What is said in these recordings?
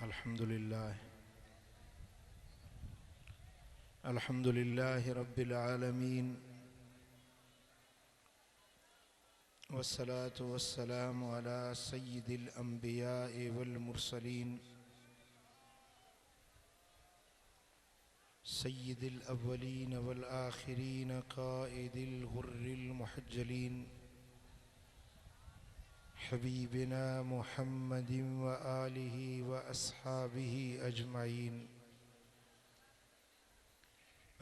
अल्हम्दुलिल्लाह रब्बिल आलमीन वस्सलातु वस्सलामु अला सय्यिदिल अंबिया'i वल मुरसलीन सय्यिदिल अव्वलीन वल आखिरीन क़ाइदिल गुर्रिल मुहज्जलीन हबीबिना मुहम्मदिन व आलिहि व अस्हाबिहि अजमईन।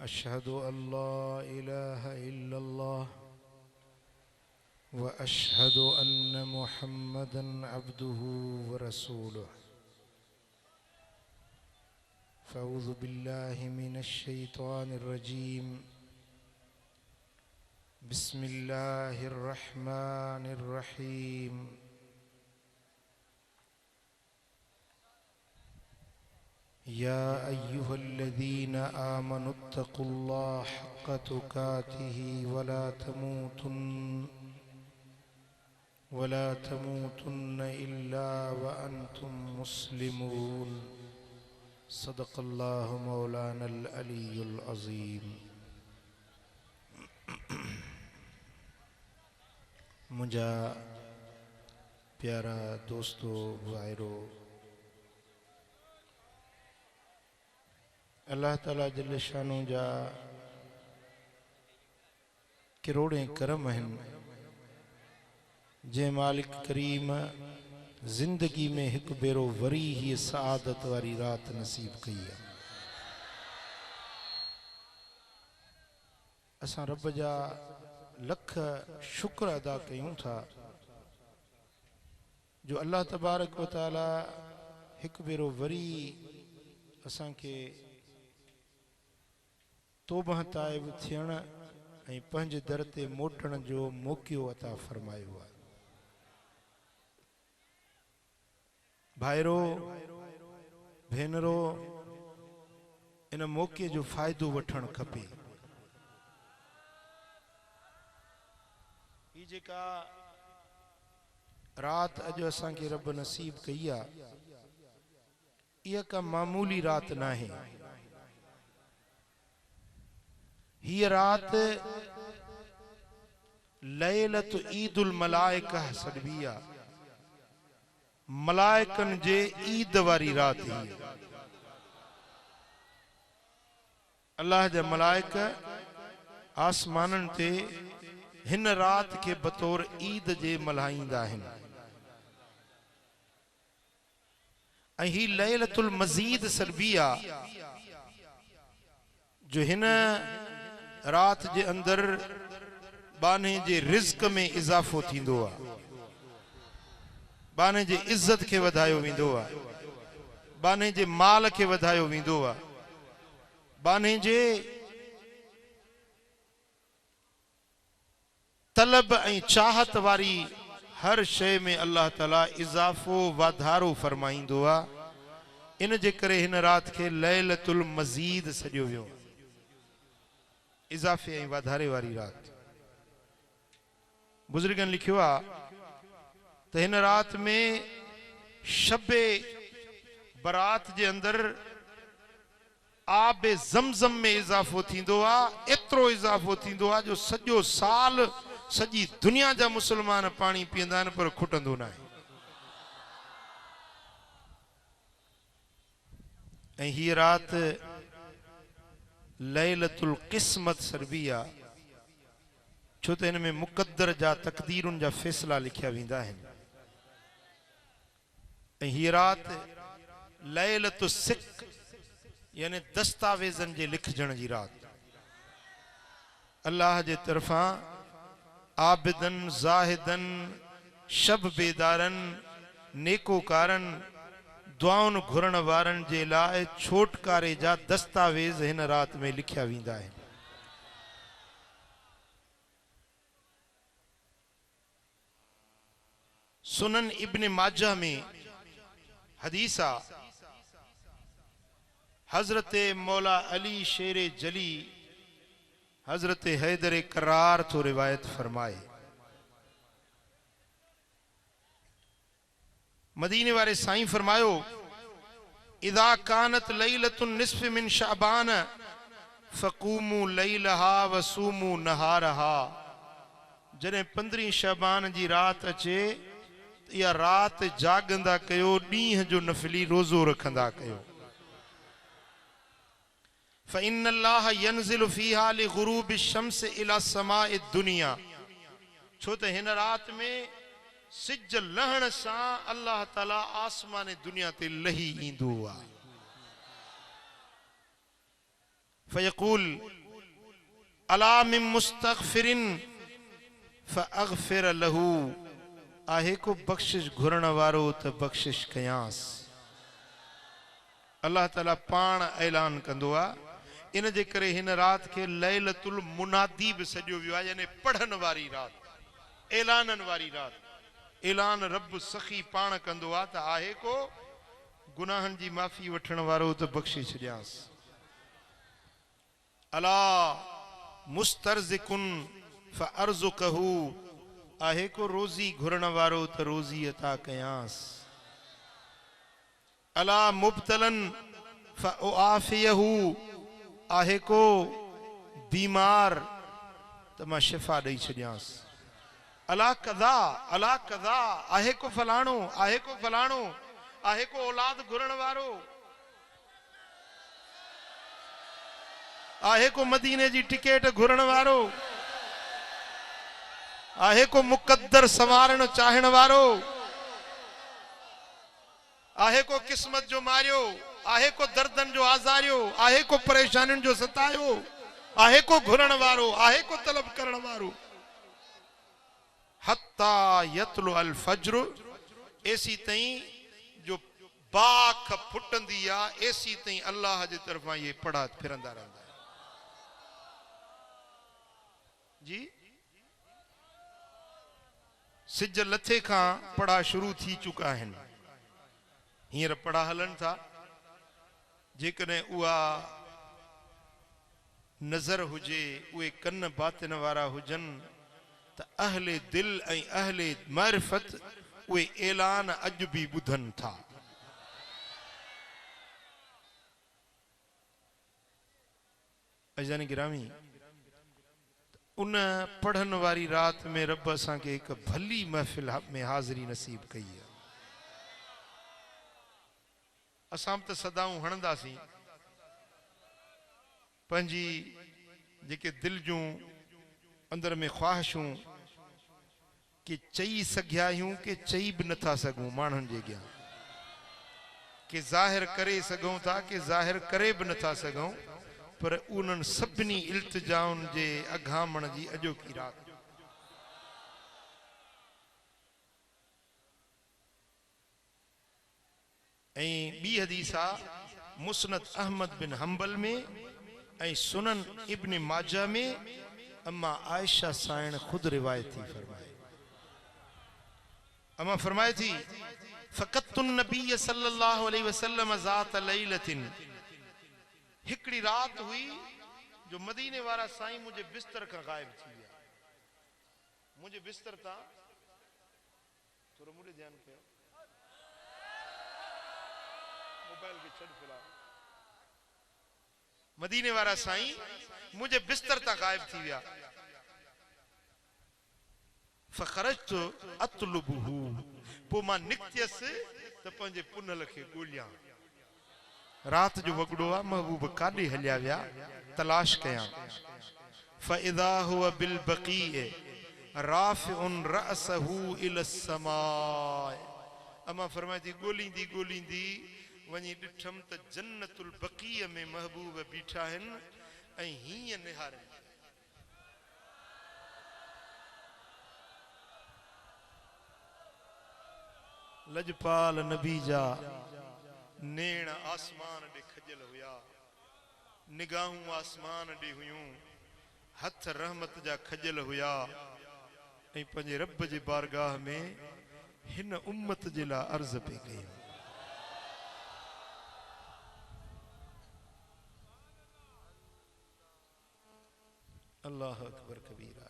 अशहदु अल्ला इलाहा इल्लल्लाह व अशहदु अन्न मुहम्मदन अब्दुहु व रसूलुहु। फ़अऊज़ु बिल्लाहि मिनश शैतानिर रजीम। बिस्मिल्लाहिर रहमानिर रहीम। या अय्युहल्लज़ीना आमनुत्तक़ुल्लाह हक़्क़ तुक़ातिही वला तमूतुन्न इल्ला व अंतुम मुस्लिमून। सदक़ल्लाहु मौलानल अलीयुल अज़ीम। मुझा प्यारा दोस्तों भाइरो, अल्लाह ताला जल्ल शानो जा करोड़े करम हैं जे मालिक करीम जिंदगी में एक बेरो वरी ही सआदत वारी रात नसीब कई है। असां रब जा लख शुक्र अदा कयूं था जो अल्लाह तबारक व तआला एक बेरो वरी असां के तौबह ताइब थियण ऐं पंहिंजे दर ते मोटण जो मौक़ो अता फरमायो आहे। भाइरो भेनरो, इन मौक़े जो फ़ाइदो वठणु खपे। ही जेका रात अॼु असांखे रब नसीब कई आहे, इहा का मामूली रात न आहे। ही रात लैलत ईदुल मलाइका सॾबी आहे। मलाइकन जे ईद वारी रात ही। अल्लाह जा मलाइक आसमानन ते हिन रात के बतौर ईद जे मल्हाईंदा आहिनि। ऐं ही लैलतुल मजीद सॾबी आहे जो हिन रात जे अंदर बाने जे रिज़्क में इजाफो थींदो आहे, बाने जे इज्जत के वधायो वेंदो आहे, बाने जे माल के वधायो वेंदो आहे, बाने जे तलब ऐं चाहत वारी हर शय में अल्लाह ताला इजाफो वाधारो फरमाईंदो आहे। इन जे करे हिन रात के लैलतुल मजीद सॾियो वियो, इजाफे ऐं वाधारे वारी रात। बुजुर्गन लिखियो आहे त हिन रात में शबे बरात जे अंदर आबे ज़मज़म में इजाफो थींदो आहे। एतिरो इजाफो थींदो आहे जो सॼो साल सॼी दुनिया जा मुसलमान पाणी पीअंदा आहिनि पर खुटंदो न आहे। ऐं हीअ रात लैलतुल क़िस्मत सॾबी आहे छो त हिन में मुक़द्दर जा तक़दीरुनि जा फ़ैसिला लिखिया वेंदा आहिनि। ऐं हीअ रात लैलतुस सिक यानी दस्तावेज़नि जे लिखजण जी रात। अल्लाह जे तरफ़ां आबिदन ज़ाहिदन शब बेदारन नेकोकारन दुआउनि घुरण वारनि जे लाइ छोटकारे जा दस्तावेज़ हिन रात में लिखिया वेंदा आहिनि। सुनन इब्न माजा में हदीस आहे, हजरत मौला अली शेर जली हजरत हैदर करार तो रिवायत फरमाए। मदीने वाले साईं फरमायो इदा कानत लैलतुन निस्फ मिन शाबान फकूमू लैलहा वसूमू नहारहा। जॾहिं 15 शाबान जी रात अचे या रात जागंदा कयो, ॾींहं जो नफली रोज़ो रखंदा कयो। फ़इन्न अल्लाह यंज़िलु फ़ीहा लिग़ुरूबि शम्स इला समाए दुनिया। छो त हिन रात में सिज लहण सां अल्लाह ताला आसमान दुनिया ते लही ईंदो आहे। फ़यक़ूल अला मिन मुस्तग़फ़िरिन फ़अग़फ़िर लहू। आहे को बख़्शिश घुरण वारो त बख़्शिश कयांसि। अल्लाह ताला पाण ऐलान कंदो आहे। इन जे करे हिन रात खे लैलतुल मुनादी बि सॾियो वियो आहे, यानी पढ़न वारी रात, ऐलानन वारी रात। ऐलान रब सखी पाण कंदो आहे त आहे को गुनाहनि जी माफ़ी वठण वारो त बख़्शे छॾियांसि। अला मुस्तरज़िकुन फ़अरज़ुक़हू। आहे को रोज़ी घुरण वारो त रोज़ी अता कयांसि। अला मुब्तलन फ़उआफ़ियहू। आहे को बीमार त मां शिफ़ा ॾेई छॾियांसि। अला कदा, अला कदा। आहे को फलाणो, आहे को फलाणो, आहे को औलाद घुरण वारो, आहे को मदीने जी टिकेट घुरण वारो, आहे को मुक़द्दर संवारण चाहण वारो, आहे को क़िस्मत जो मारियो, आहे को दर्दन जो आज़ारियो, आहे को परेशानियुनि जो सतायो, आहे को घुरण वारो, आहे को तलब करण वारो। हत्ता यतलु अल फज्र। एसी ताईं जो बाख फुटंदी आहे, एसी ताईं अल्लाह जे तरफां ये पढ़ा फिरंदा रहंदा जी। सिज लथे खां पढ़ा शुरू थी चुका आहिनि। हींअर पढ़ा हलन था। जेकॾहिं उहा नज़र हुजे, उहे कन बातिन वारा हुजनि त अहले दिल ऐं अहले मारिफत उहे ऐलान अॼु बि ॿुधनि था। अज़ान गिरामी, उन पढ़न वारी रात में रब असांखे हिकु भली महफ़िल में हाज़िरी नसीब कई आहे। असां त सदाऊं हणंदासीं, पंहिंजी जेके दिल जूं अंदर में ख़्वाहिशूं के चई सघिया आहियूं के चई बि नथा सघूं माण्हुनि जे अॻियां, के ज़ाहिर करे सघूं था के ज़ाहिर करे बि नथा सघूं, पर उन्हनि सभिनी इल्तिजाउनि जे अघामण जी अॼोकी रात। ऐं ॿी हदीस आहे मुस्नद अहमद बिन हंबल में ऐं सुनन इब्न माजा में अम्मा आयशा साइण खुद रिवायत थी फरमाए। अम्मा फरमाए थी फ़क़तुन नबी सल्लल्लाहु अलैहि वसल्लम ज़ात लैलतिन। हिकड़ी रात हुई जो मदीने वारा साईं मुझे बिस्तर खां गायब थी विया। मुझे बिस्तर तां थोरो मुझे ध्यान कयो, मोबाइल के छड़ फिलहाल। मदीने वारा साईं मुझे बिस्तर तां गायब थी विया। फ़ख़रजतु अतलुबहू। पोइ मां निकतयसि त पंहिंजे पुनल खे ॻोल्हियां। रात जो वॻड़ो आहे, महबूब काॾे हलिया विया तलाश कयां। फ़इज़ा हुव बिल बक़ीअ राफ़िउन रअसहू इला समाए। अम्मा फरमाए थी ॻोल्हींदी ॻोल्हींदी वञी ॾिठमि त जन्नतुल बक़ीअ में महबूब बीठा आहिनि ऐं हीअं निहारनि। लजपाल नबी जा नेण आसमान ॾे खजल हुया, निगाहूं आसमान ॾे हुयूं, हथ रहमत जा खजल हुया ऐं पंहिंजे रब जे बारगाह में हिन उम्मत जे लाइ अर्ज़ पे कयूं। अल्लाह अकबर कबीरा।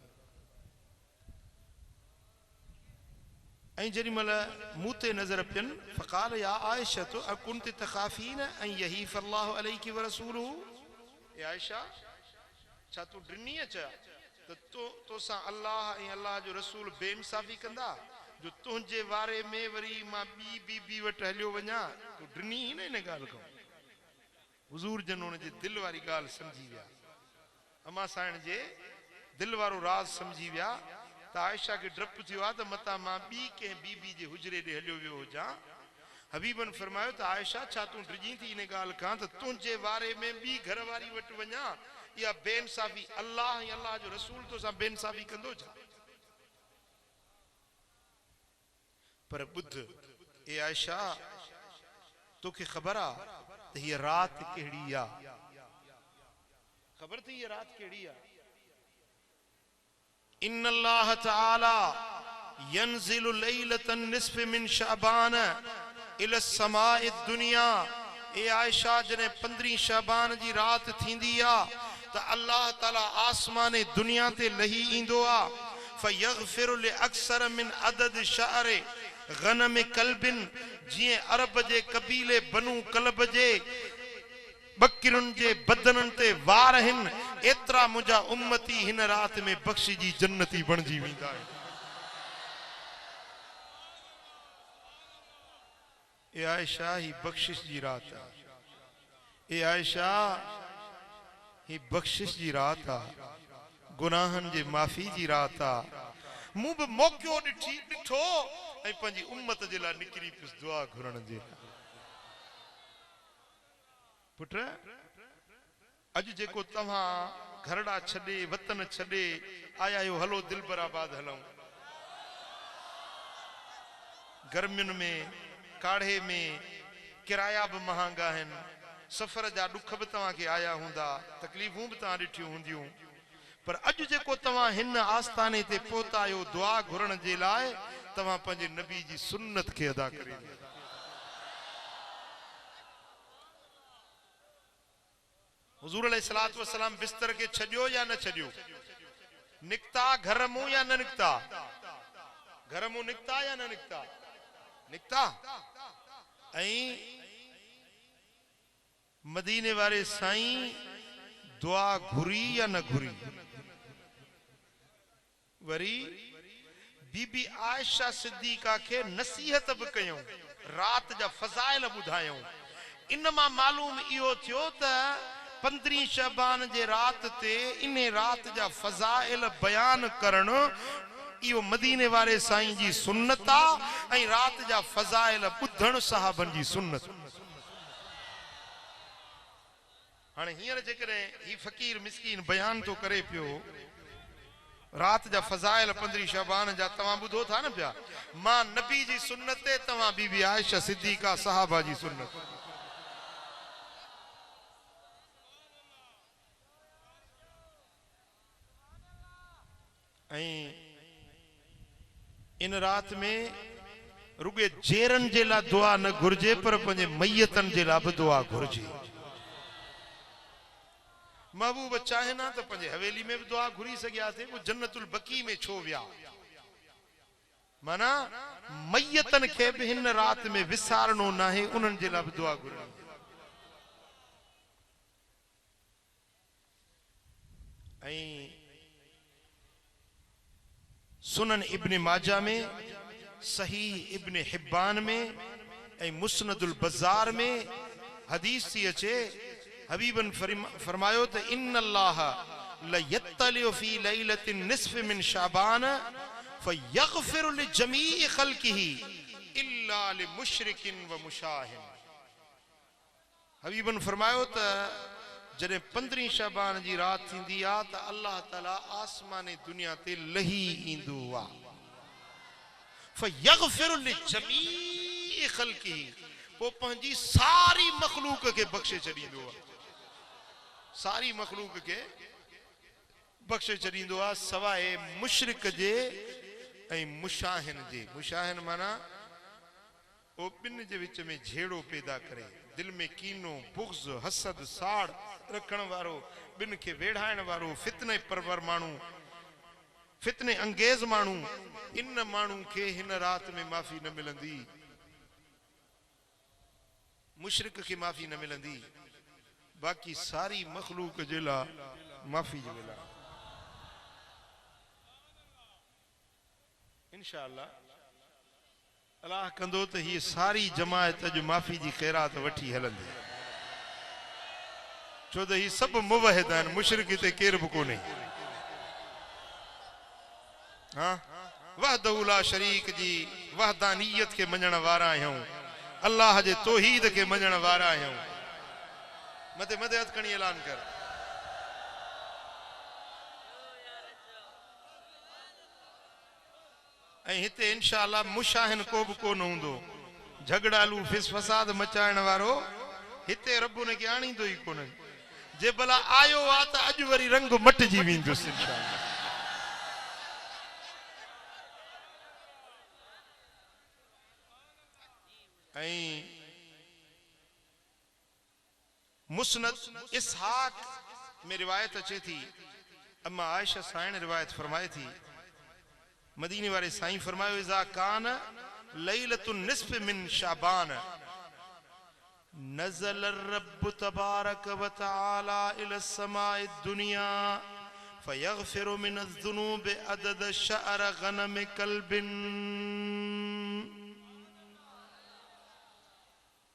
ऐं जेॾी महिल मूं ते नज़र पियनि फ़क़ाल या आयशा तो अकुंत तख़ाफ़ीन ऐं यहीफ़ अल्लाहु अलैकि व रसूलुहु, ए आयशा छा तूं ड्रिनी अचा त तोसां अल्लाह ऐं अल्लाह जो रसूल बेइंसाफ़ी कंदा जो तुंहिंजे वारे में वरी मां ॿी बीबी वटि हलियो वञा, तूं ड्रिनी ई न इन ॻाल्हि खां। हुज़ूर जन हुन जे दिलि वारी ॻाल्हि सम्झी विया, अमा साइण जे दिलि वारो राज़ सम्झी विया त आयशा खे डपु थियो आहे त मतां मां ॿी कंहिं बीबी जे हुजरे ॾे हलियो वियो हुजां। हबीबन फरमायो त आयशा छा तूं डिॼी थी इन ॻाल्हि खां त तुंहिंजे वारे में ॿी घरवारी वटि वञा, इहा बेइंसाफ़ी अल्लाह ऐं अल्लाह जो रसूल तोसां बेइंसाफ़ी कंदो छा? पर ॿुध ए आयशा, तोखे ख़बर आहे त हीअ राति कहिड़ी आहे? ख़बर थी हीअ राति कहिड़ी आहे? इन अल्लाह तआला यंज़िलु लैलतन निस्फ़ मिन शाबान इला समाए दुनिया। ए आयशा जने 15 शाबान जी रात थींदी आ त अल्लाह ताला आसमाने दुनिया ते लही ईंदो आ। फयगफिरु लि अक्सर मिन अदद शअर गनम कल्बिन, जीअं अरब जे कबीले बनु कल्ब जे बकरियुनि जे बदननि ते वार आहिनि, एतिरा मुंहिंजा उम्मती हिन राति में बख़्शिजी जन्नती बणिजी वेंदा आहिनि। ए आयशा ही बख़्शिश जी रात आहे। ए आयशा ही बख़्शिश जी रात आहे, गुनाहनि जे माफ़ी जी रात आहे। मूं बि मौक़ो ॾिठो ऐं पंहिंजी उम्मत जे लाइ निकिरी पियुसि दुआ घुरण जे लाइ। पुट अॼु जेको तव्हां घरड़ा छॾे वतन छॾे आया आहियो, हलो दिलबराबाद हलूं, गर्मियुनि में काढ़े में किराया बि महांगा आहिनि, सफ़र जा ॾुख बि तव्हांखे आया हूंदा, तकलीफ़ूं बि तव्हां ॾिठियूं हूंदियूं, पर अॼु जेको तव्हां हिन आस्थाने ते पहुता आहियो दुआ घुरण जे लाइ, तव्हां पंहिंजे नबी जी सुन्नत खे अदा करे। हुज़ूर अलैहिस्सलातु वस्सलाम बिस्तर के छॾियो या न छॾियो? निकता घर मूं या न निकता? घर मूं निकता या न निकता? निकता। ऐं मदीने वारे साईं दुआ घुरी या न घुरी? वरी बीबी आयशा सिद्दीका के नसीहत भी कयूं, रात जा फज़ाइल ॿुधायूं। इन मां मालूम इहो थियो त 15 शबान जे रात ते इन रात जा फज़ाइल बयान करण इहो मदीने वारे साईं जी सुन्नत आहे, ऐं रात जा फज़ाइल ॿुधण सहाबन जी सुन्नत। हाणे हींअर जेकॾहिं ही फ़कीर मिस्कीन बयान तो करे पियो रात जा फज़ाइल 15 शबान जा, तव्हां ॿुधो था न पिया, मां नबी जी सुन्नत ते तव्हां बीबी आयशा सिद्दीका सहाबा जी सुन्नत। ऐं इन रात में रुगे जेरन जे लाइ दुआ न घुर्जे, पर पंहिंजे मैयतन जे लाइ बि दुआ घुर्जे। महबूब चाहे ना तो पंहिंजे हवेली में भी दुआ घुरी सघिया थे, वो जन्नतुल बकी में छो विया? माना मैयतन खे भी हिन रात में विसारणो ना है, उन्हनि जे लाइ भी दुआ घुरणी। ऐं सुनन इब्न माजा में, सही इब्न हिब्बान में, ऐं मुस्नदुल बज़ार में हदीस थी अचे, हबीबन फरमायो त इन अल्लाह लयत्तलिउ फी लैलतिन निस्फ़ मिन शाबान फयगफिरु लिजमीइ खल्किही इल्ला लिमुशरिकिन व मुशाहिन। हबीबन फरमायो त जॾहिं 15 शाबान जी रात थींदी आहे त अल्लाह ताला आसमानी दुनिया ते लही ईंदो आहे। फयगफिरु लिजमीइ खल्किही, पोइ पंहिंजी सारी मखलूक के बख्शे छॾींदो आहे, सारी मखलूक के बख्शे छॾींदो आहे सवाइ मुशरिक जे ऐं मुशाहिन जे। मुशाहिन माना वो ॿिनि जे विच में झेड़ो पैदा करे, दिल में कीनो बुग़्ज़ हसद साड़ रखण वारो, ॿिनि खे वेढ़ाइण वारो, फितने परवर माण्हू, फितने अंगेज मानू इन मानू के हिन रात में माफी न मिलंदी, मुशरिक के माफी न मिलंदी, बाकी सारी मखलूक जिला माफी जो मिला इंशाअल्लाह। अल्लाह कंदो तो ये सारी जमायत जो माफी जी खैरात वठी हलंदी, छो तो ये सब मुवहिद आहिनि, मुशरिक ते केर भी कोन्हे। हाँ वहदहु ला शरीक जी वहदानियत के मञण वारा आहियूं, अल्लाह जे तौहीद के मञण वारा आहियूं। मते मते हथ खणी ऐलान कर। ऐं हिते इंशाअल्लाह मुशाहिन को भी कोन हूंदो, झगड़ालू फिस फसाद मचाइण वारो हिते रब ने के आणींदो ई कोन। जे भला आयो आ त अॼु वरी रंग मटिजी वेंदुसि इंशाअल्लाह। ऐं मुस्नद इसहाक में रिवायत अचे थी, अम्मा आयशा साईं रिवायत फरमाए थी, मदीने वाले साईं फरमायो इज़ा कान लैलतुन निस्फ मिन शाबान नज़ल रब्ब तबारक व तआला इला समाए दुनिया फयगफिरु मिन अज़्ज़ुनूब अदद शअर गनम कल्बिन।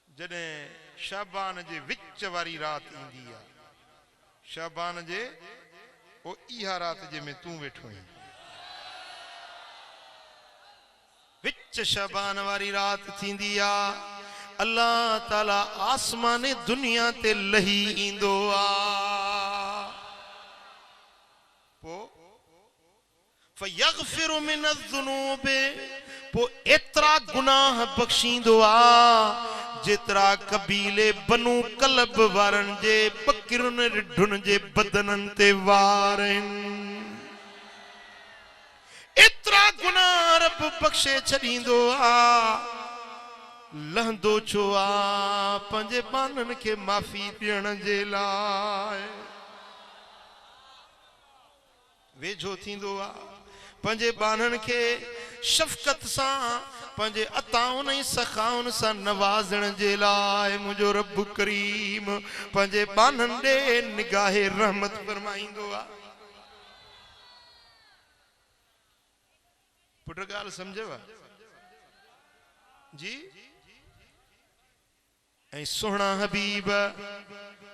जॾहिं शाबान जे विच वारी रात ईंदी आहे, शाबान जे ओ इहा रात जंहिंमें तूं वेठो आहीं, विच शाबान वारी रात थींदी आहे, अल्लाह ताला आसमान दुनिया ते लही ईंदो आहे, पो फयगफिरु मिन अज़्ज़ुनूब, पो एतिरा गुनाह बख्शींदो आहे जेतिरा कबीले बनू कलब वारनि जे बकरियुनि रिढुनि जे बदननि ते वार आहिनि, एतिरा गुनाह रब बख्शे छॾींदो आहे। लहंदो छो आहे पंहिंजे बाननि खे माफ़ी ॾियण जे लाइ, वेझो थींदो आहे पंहिंजे बाननि खे शफ़क़त सां पंहिंजे अताउन ऐं सखाउन सां नवाज़ण जे लाइ। मुंहिंजो रब करीम पंहिंजे बाननि ॾे निगाहे रहमत फरमाईंदो आहे। पुट ॻाल्हि सम्झव जी। ऐं सुहिणा हबीब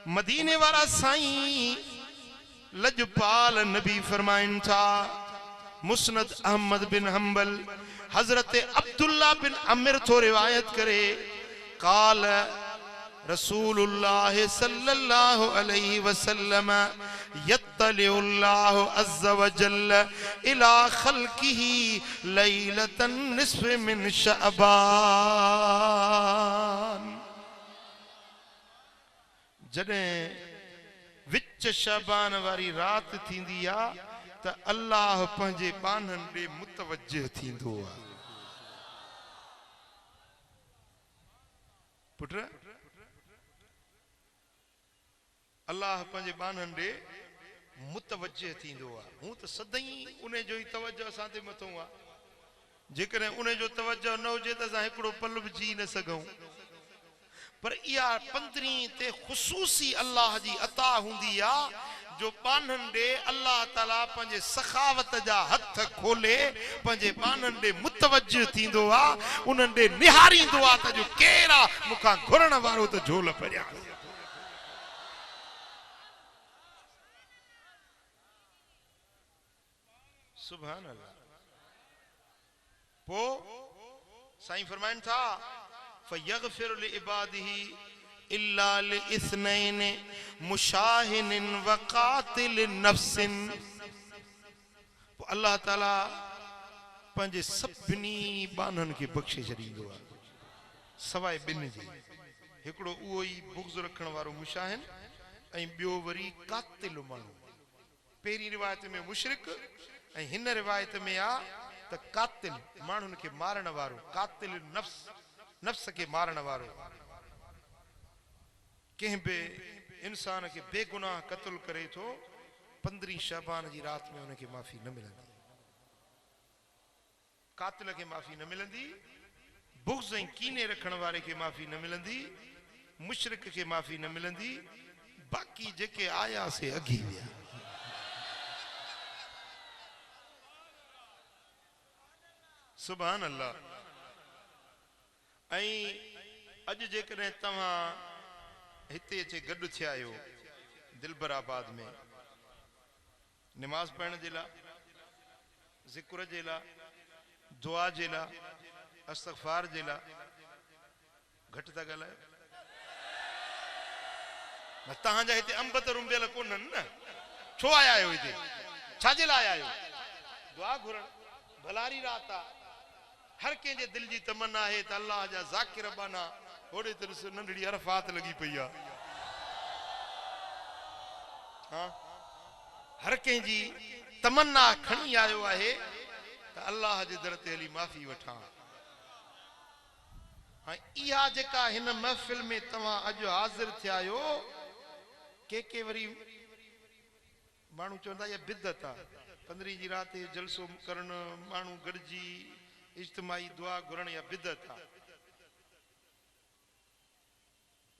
मदीने वारा साईं लजपाल नबी फरमाइनि था, मुस्नद अहमद बिन हंबल हजरत अब्दुल्ला बिन अमिर थो रिवायत करे, काल रसूलुल्लाह सल्लल्लाहु अलैहि वसल्लम यत्तलिउल्लाहु अज़्ज़ व जल्ल इला खल्किही लैलतन निस्फ मिन शअबान। जॾहिं विच शबान वारी रात थींदी आहे त अल्लाह पंहिंजे बाननि ॾे मुतवज्जह थींदो आहे। पुट अल्लाह पंहिंजे बाननि ॾे मुतवज्जह थींदो आहे। हूं त सदाई उन जो ई तवज्जो असां ते मथो आहे, जेकॾहिं उन जो तवज्जो न हुजे त असां हिकिड़ो पल बि जी न सघूं। पर इहा 15 ते ख़ुसूसी अल्लाह जी अता हूंदी आहे जो बाननि ॾे अल्लाह ताला पंहिंजे सखावत जा हथ खोले पंहिंजे बाननि ॾे मुतवज्जह थींदो आहे, उन्हनि ॾे निहारींदो आहे त जो केरु आहे मूंखां घुरण वारो त झोल परियां। सुभान अल्लाह। पो साईं फरमाइनि था फयगफिर लिइबादिही इल्ला लिइस्नैन मुशाहिन व कातिल नफ्सिन। अल्लाह ताला पंहिंजे सभिनी बाननि खे बख़्शे छॾींदो आहे सवाइ ॿिनि जे। हिकिड़ो उहो ई बुग़्ज़ रखण वारो मुशाहिन ऐं ॿियो वरी कातिल माण्हू। पहिरीं रिवायत में मुशरिक ऐं हिन रिवायत में आहे त कातिल माण्हुनि खे मारण वारो, कातिल नफ्स नफ्स के मारण वारो। कंहिं बि इंसान के बेगुनाह क़त्ल करे थो 15 शाबान जी रात में उनखे माफ़ी न मिलंदी। कातिल के माफ़ी न मिलंदी, बुग़्ज़ ऐं कीने रखण वारे के माफ़ी न मिलंदी, मुशरिक के माफ़ी न मिलंदी, बाक़ी जेके आया से अगी विया। सुभान अल्लाह। ऐं अॼु जेकॾहिं तव्हां हिते अचे गॾु थिया आहियो दिलबराबाद में नमाज़ पढ़ण जे लाइ, ज़िक्र जे लाइ, दुआ जे लाइ, इस्तग़फ़ार जे लाइ, घटि था ॻाल्हायो? तव्हांजा हिते अंब त रुंबियल कोन्हनि न, छो आया आहियो हिते? छाजे लाइ आया आहियो? दुआ घुरण, भलारी रात आहे, हर कंहिंजे दिल जी तमन्ना आहे त अल्लाह जा ज़ाकिर बाना होड़े तरस नंढड़ी अरफात लगी पई आहे। हाँ, हर कंहिंजी तमन्ना खणी आयो आहे त अल्लाह जे दर ते हली माफ़ी वठां। हाँ, इहा जेका हिन महफ़िल में तव्हां अॼु हाज़िर थिया आहियो, के वरी माण्हू चवंदा इहा बिदत आहे, 15 जी राति जलसो करण, माण्हू गॾिजी इज्तिमाई दुआ घुरण या बिदत आहे।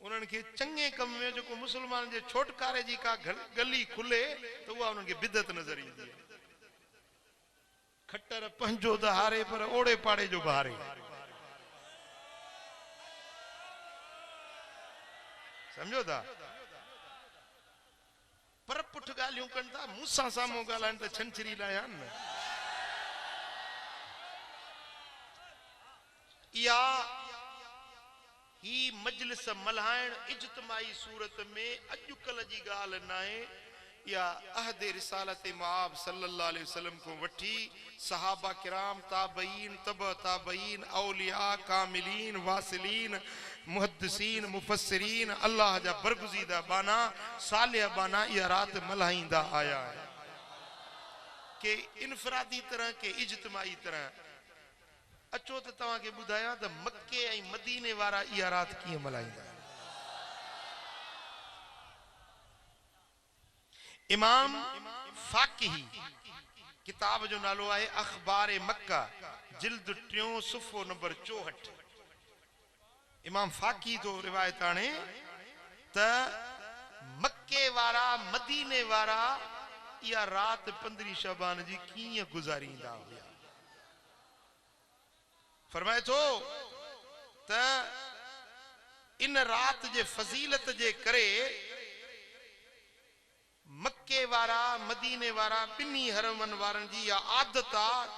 उन्हनि खे चङे कम में जेको मुसलमान जे छोटकारे जी का गली खुले त उहा उन्हनि खे बिदत नज़र ईंदी आहे। खट्टर पंहिंजो त हारे पर ओड़े पाड़े जो बहारे। समझो था? पर पुठ ॻाल्हियूं कनि था, मूंसां साम्हूं ॻाल्हाइनि त छंछरी लाया न। या ही मजलिस मल्हाइण इज्तिमाई सूरत में अॼुकल्ह जी ॻाल्हि न आहे। या अहद रिसालत मआब सल्लल्लाहु अलैहि वसल्लम को वठी सहाबा किराम, ताबईन, तबअ ताबईन, औलिया, कामिलीन, वासिलीन, मुहद्दिसीन, मुफस्सिरीन, अल्लाह जा बरगुज़ीदा बाना, सालिह बाना इहा रात मल्हाईंदा आया है। के इनफरादी तरह के इज्तिमाई तरह। अचो त तव्हांखे ॿुधायां त मक्के ऐं मदीने वारा इहा रात कीअं मल्हाईंदा आहिनि। इमाम फाकिही किताब जो नालो आहे अखबार मक्का, जिल्द 3 सुफ़ो नंबर 64। इमाम फाकी तो रिवायत आणे त मक्के वारा मदीने वारा इहा रात 15 शबान जी कीअं गुज़ारींदा हुआ। फरमाए थो त इन रात जे फज़ीलत जे करे मक्के वारा मदीने वारा ॿिन्ही हरमन वारनि जी इहा आदत आहे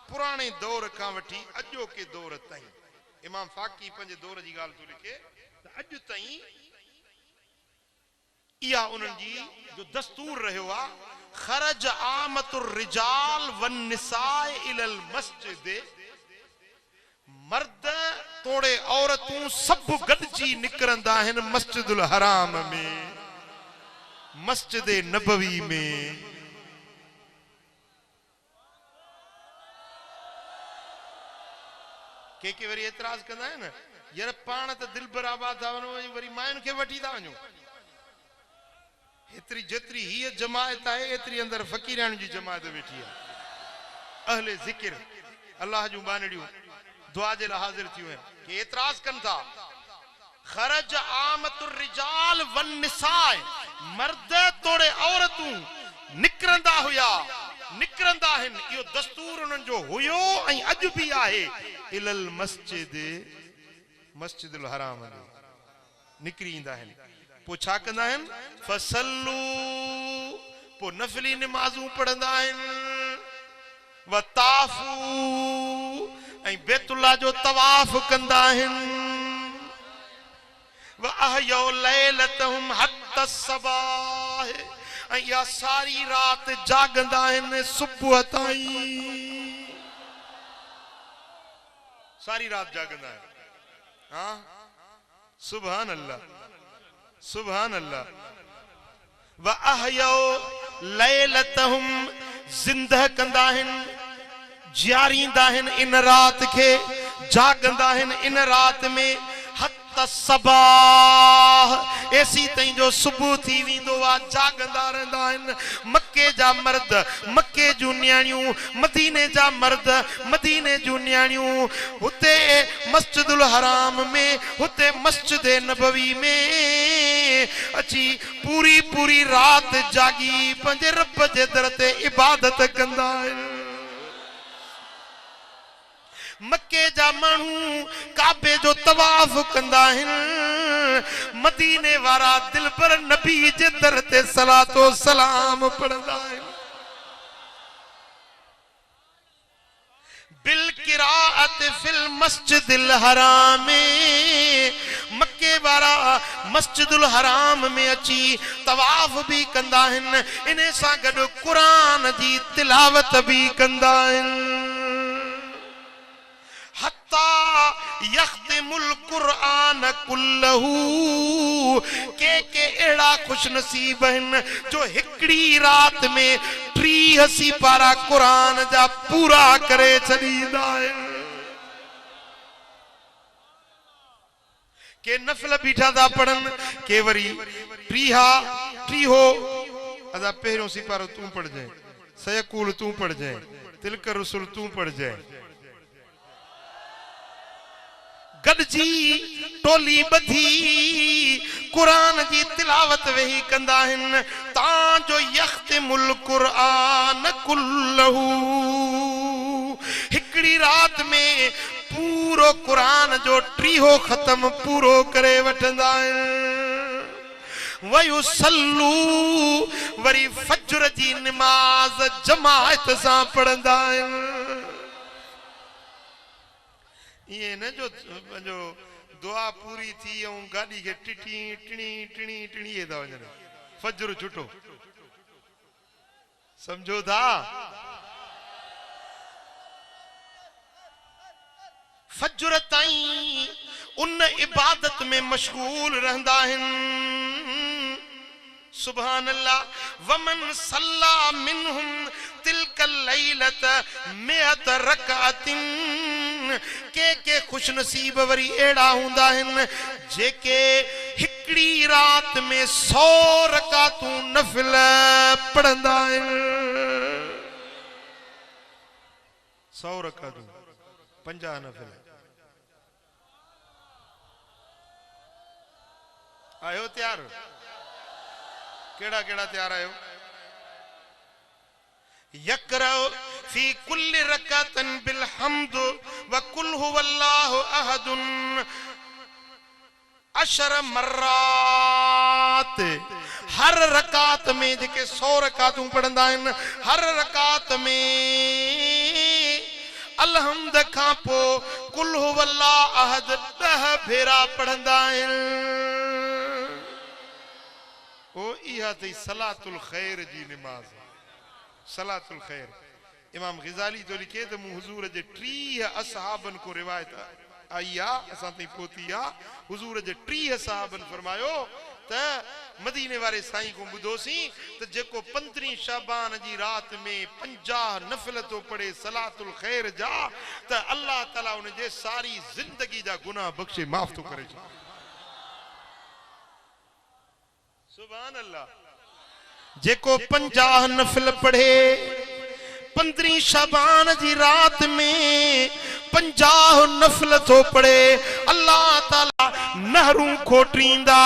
पुराणे दौर खां वठी अॼोके दौर ताईं। इमाम फाकी पंहिंजे दौर जी ॻाल्हि थो लिखे त अॼु ताईं इहा उन्हनि जी जो दस्तूर रहियो आहे। ख़रज आमतुर रिजाल वन निसाए इलल मस्जिद, मर्द तोड़े औरतूं सभु गॾिजी निकिरंदा आहिनि मस्जिदुल हराम में, मस्जिद नबवी में। के वरी एतराज कंदा आहिनि यार पाण त दिल बराबाद था वञो, वरी मायुनि खे वठी था वञो। एतिरी जेतिरी हीअ जमायत आहे एतिरी अंदरि फ़क़ीरान जी जमायत वेठी आहे। अहले ज़िक्र अल्लाह जूं बानड़ियूं दुआ जे लाइ हाज़िर थियूं आहिनि कि एतराज कनि था। खरज आमतुर रिजाल वन निसाए, मर्द तोड़े औरतूं निकिरंदा हुया, निकिरंदा आहिनि। इहो दस्तूर उन्हनि जो हुयो ऐं अॼु बि आहे। इलल मस्जिद, मस्जिदुल हराम में निकिरी ईंदा आहिनि। पोइ छा कंदा आहिनि? फसल्लू, पोइ नफ़िली निमाज़ूं पढ़ंदा आहिनि। वताफ़ू, ऐं बैतुल्लाह जो तवाफ़ कंदा आहिनि। व अहयौ लैलतहुम हत्ता सबाह, ऐं इहा सारी रात जागंदा आहिनि सुबुह ताईं। सारी रात जागंदा आहिनि। हाँ, सुभान अल्लाह, सुभान अल्लाह। व अहयौ लैलतहुम, ज़िंदह कंदा आहिनि, जारींदा आहिनि इन रात खे, जागंदा आहिनि इन रात में। हत्ता सबाह, एसी तई जो सुबह थी विंदो वा जागंदा रहंदा आहिनि। मक्के जा मर्द मक्के जूं न्याणियूं, मदीने जा मर्द मदीने जूं न्याणियूं, हुते मस्जिदुल हराम में, हुते मस्जिद नबवी में अची पूरी पूरी रात जागी पंहिंजे रब जे दर ते इबादत कंदा आहिनि। मक्के जा माण्हू काबे जो तवाफ कंदा आहिनि। मदीने वारा दिलबर नबी जे दर ते सलातो सलाम पढ़ंदा आहिनि। बिल किराअत फिल मस्जिदिल हराम, मक्के वारा मस्जिदुल हराम में अची तवाफ भी कंदा आहिनि। इन सां गॾु क़ुरान जी तिलावत भी कंदा आहिनि। हत्ता यख्तिमुल कुरान कुल्लहू, के एड़ा खुश नसीब आहिनि जो हिकड़ी रात में 83 पारा कुरान जा पूरा करे छॾींदा आहिनि। के नफल बीठा था पढ़न, के वरी टीहो अदा पहिरियों सिपारो तू पढ़ जाए, सयकूल तू पढ़ जाए, तिलक रसूल तू पढ़ जाए। गॾजी टोली ॿधी कुरान जी तिलावत वेही कंदा आहिनि ताजो यख्तिमुल कुरान कुल्लहू, हिकड़ी रात में पूरो कुरान जो टीहो खत्म पूरो करे वठंदा आहिनि। वयुसल्लू, वरी फज्र जी नमाज जमाअत सां पढ़ंदा आहिनि। ये न जो दुआ पूरी थी ऐं गाड़ी के टिटी टिणी टिणी टिणी था वञनि, फज्र छुटो, समझो था। फज्र ताईं उन इबादत में मशगूल रहंदा आहिनि। सुभान अल्लाह। वमन सल्ला मिनहुम तिलकल लैलत मिअत रकातिन, के खुश नसीब वरी एड़ा हुंदा आहिनि जेके हिकड़ी रात में 100 रकातूं नफिल पढ़ंदा आहिनि। 100 रकातूं 50 नफिल। आयो तैयार? केड़ा केड़ा तैयार आयो? यकरउ फी कुल्लि रकातन बिल हम्द व कुल हुवल्लाहु अहदुन 10 मर्रात। हर रकात में जेके 100 रकातूं पढ़ंदा आहिनि, हर रकात में अलहम्द खां पो कुल हुवल्लाहु अहद 10 भेरा पढ़ंदा आहिनि। ओ इहा थी सलातुल खैर जी नमाज। सलातुल खैर इमाम ग़ज़ाली तो लिखे तो मूं हुजूर जे 30 असहाबन को रिवायत आई आ, असां ताईं पहुती आ। हुजूर जे 30 सहाबन फरमायो त मदीने वारे साईं को ॿुधोसीं त जेको 15 शाबान जी रात में 50 नफिल तो पढ़े सलातुल खैर जा त अल्लाह ताला उन जे सारी जिंदगी जा गुनाह बख्शे माफ तो करे। सुभान अल्लाह। जेको 50 नफिल पढ़े 15 शाबान जी रात में 50 नफिल तो पढ़े, अल्लाह ताला नहरूं खोटींदा।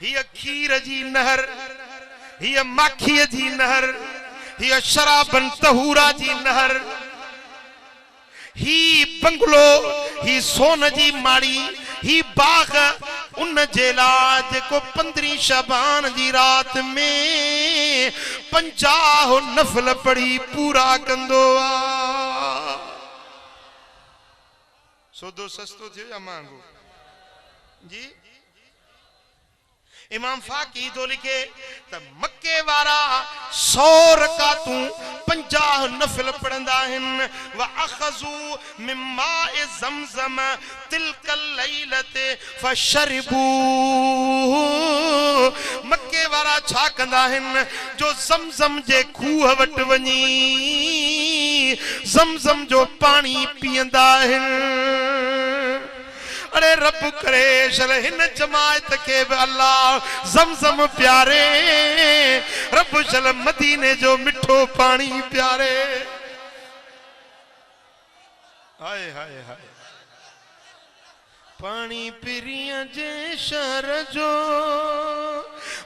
हिय खीर जी नहर, हिय माखीअ जी नहर, हिय शराबन तहूरा जी नहर, ही बंगलो, ही सोन जी माड़ी, ही बाग उन जेला जेको 15 शाबान जी रात में 50 नफिल पढ़ी पूरा कंदो आ। सौदो सस्तो थियो या महांगो जी? इमाम फाकी तो लिखे त मक्के वारा 100 रकातूं 50 नफिल पढ़ंदा आहिनि। व अखज़ू मिन माए ज़मज़म तिलकल लैलते फशरबू। मक्के वारा छा कंदा आहिनि जो ज़मज़म जे खूह वटि वञी ज़मज़म जो पानी पीअंदा आहिनि। अरे रब करे शल हिन जमायत के अल्लाह ज़मज़म प्यारे, रब शल मदीने जो मिठो पानी प्यारे। हाय हाय हाय पानी पिरिया जे शहर जो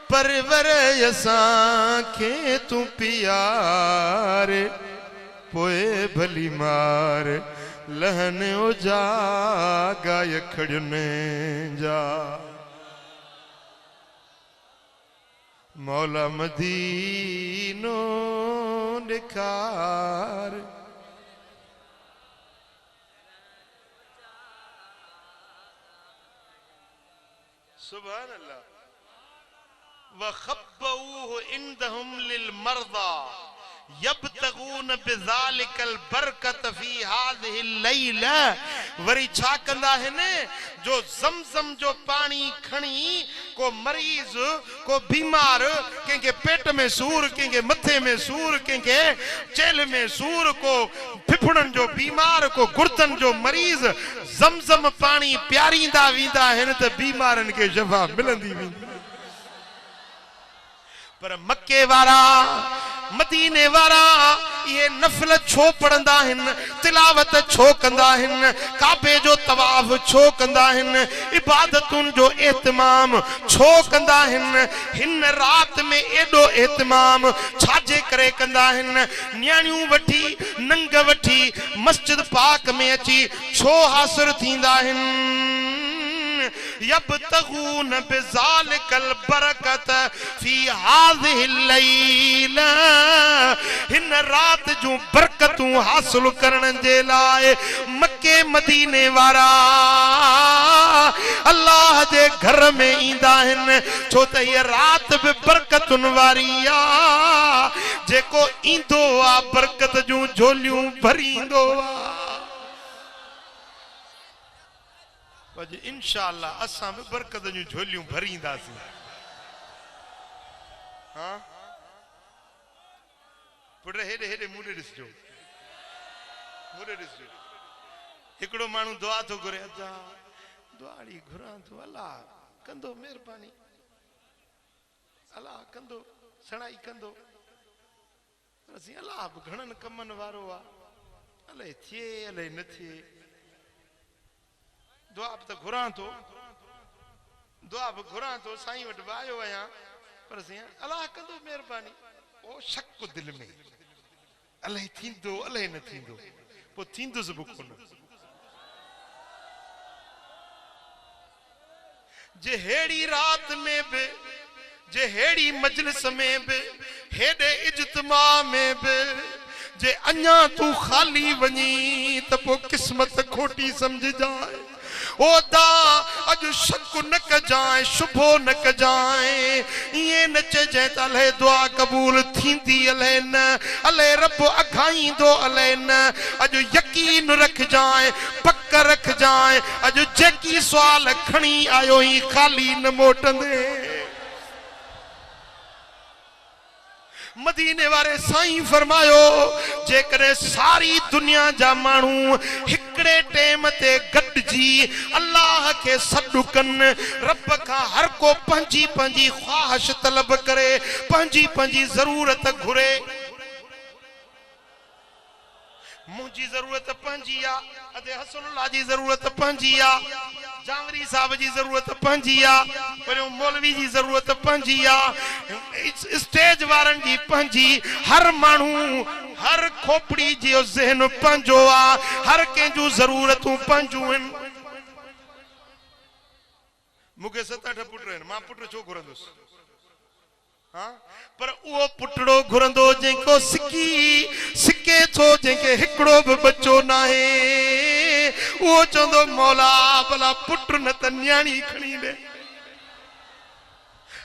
परवर असां खे तू पियारे, पोए भली मार लहन ओजा गाय खड़ने जा। मौला मदीनो निखार। सुभान अल्लाह। वखब्बऊहु इंदहुम लिल मर्दा यब्तगून बिज़ालिकल बरकत फी हाज़िहिल लैला। वरी छा कंदा है जो ज़मज़म जो पानी खणी को मरीज को बीमार कंहिंखे पेट में सूर, कंहिंखे मथे में सूर, कंहिंखे चेल में सूर, को फिफड़न जो बीमार, को गुर्दन जो मरीज ज़मज़म पानी प्यारींदा वींदा आहिनि त बीमारन के शफ़ा मिलंदी वेंदी। पर मक्के वारा मदीने वारा ये नफल छो पढ़ंदा आहिनि, तिलावत छो कंदा आहिनि, काबे जो तवाफ छो कंदा आहिनि, इबादतुनि जो एहतमाम छो कंदा आहिनि। हिन रात में एडो एहतमाम छाजे करे कंदा आहिनि। न्याणियूं वठी नंग वठी मस्जिद पाक में अची छो हासिल थींदा आहिनि। यब्तगून बिज़ालिकल बरकत फी हाज़िहिल लैला। हिन रात जो बरकतूं हासिल करण जे लाए मक्के मदीने वारा अल्लाह जे घर में ईंदा आहिनि, छो त ये रात भी बरकतुनि वारी आ। जेको ईंदो आ बरकत जूं झोलियूं भरींदो आ। इंशाअल्लाह असां भी बरकत जूं झोलियूं भरींदासीं। हाँ पुट हेडे हेडे मूडे ॾिसजो, मूडे ॾिसजो। हिकिड़ो माण्हू दुआ थो घुरे, अदा दुआड़ी घुरां थो, अल्लाह कंदो महिरबानी, अल्लाह कंदो सणाई कंदो। असीं अल्लाह बि घणनि कमनि वारो आहे, अलाए थिए अलाए न थिए। दुआ बि त घुरां थो, दुआ बि घुरां थो, साईं वटि आयो आहियां, पर साईं अल्लाह कंदो महिरबानी। ओ शक दिल में, अलाए थींदो अलाए न थींदो, पोइ थींदुसि बि कोन। जे हेड़ी रात में भी, जे हेड़ी मजलिस में भी, हेडे इज्तिमा में भी जे अञा तू खाली वञी त पोइ किस्मत खोटी समझ जाए। ओ दा अज शक न कजाए, शुभो न कजाए, ये न चजे त अले दुआ कबूल थींदी अले न, अले रब अघाईंदो अले न। अज यकीन रख जाए, पक रख जाए, अज जेकी सवाल खणी आयो ही खाली न मोटंदे। मदीने वारे साईं फरमायो, जेकरे सारी दुनिया जा मानू हिकड़े टेम ते गडजी अल्लाह के सॾु कन, रब का हर को पंजी पंजी ख्वाहिश तलब करे, पंजी पंजी जरूरत घुरे। मुझी जरूरत पंजी आ, अदे हसनुल्लाह जी जरूरत पंजी आ, जावरी साहब जी जरूरत पंजी आ, पर मौलवी जी जरूरत पंजी आ, स्टेज वारन जी पंजी। हर मानू हर खोपड़ी जो ज़हन पंजो आ, हर कंहिंजूं जरूरतूं पंजूं आहिनि। मूंखे 7-8 पुट आहिनि, मां पुट छो घुरंदुसि? हाँ पर वो पुटड़ो घुरंदो जेको सिके थो, जेके हिकड़ो भी बच्चो ना है, वो चंदो मौला भला पुट न त न्याणी खणी ले।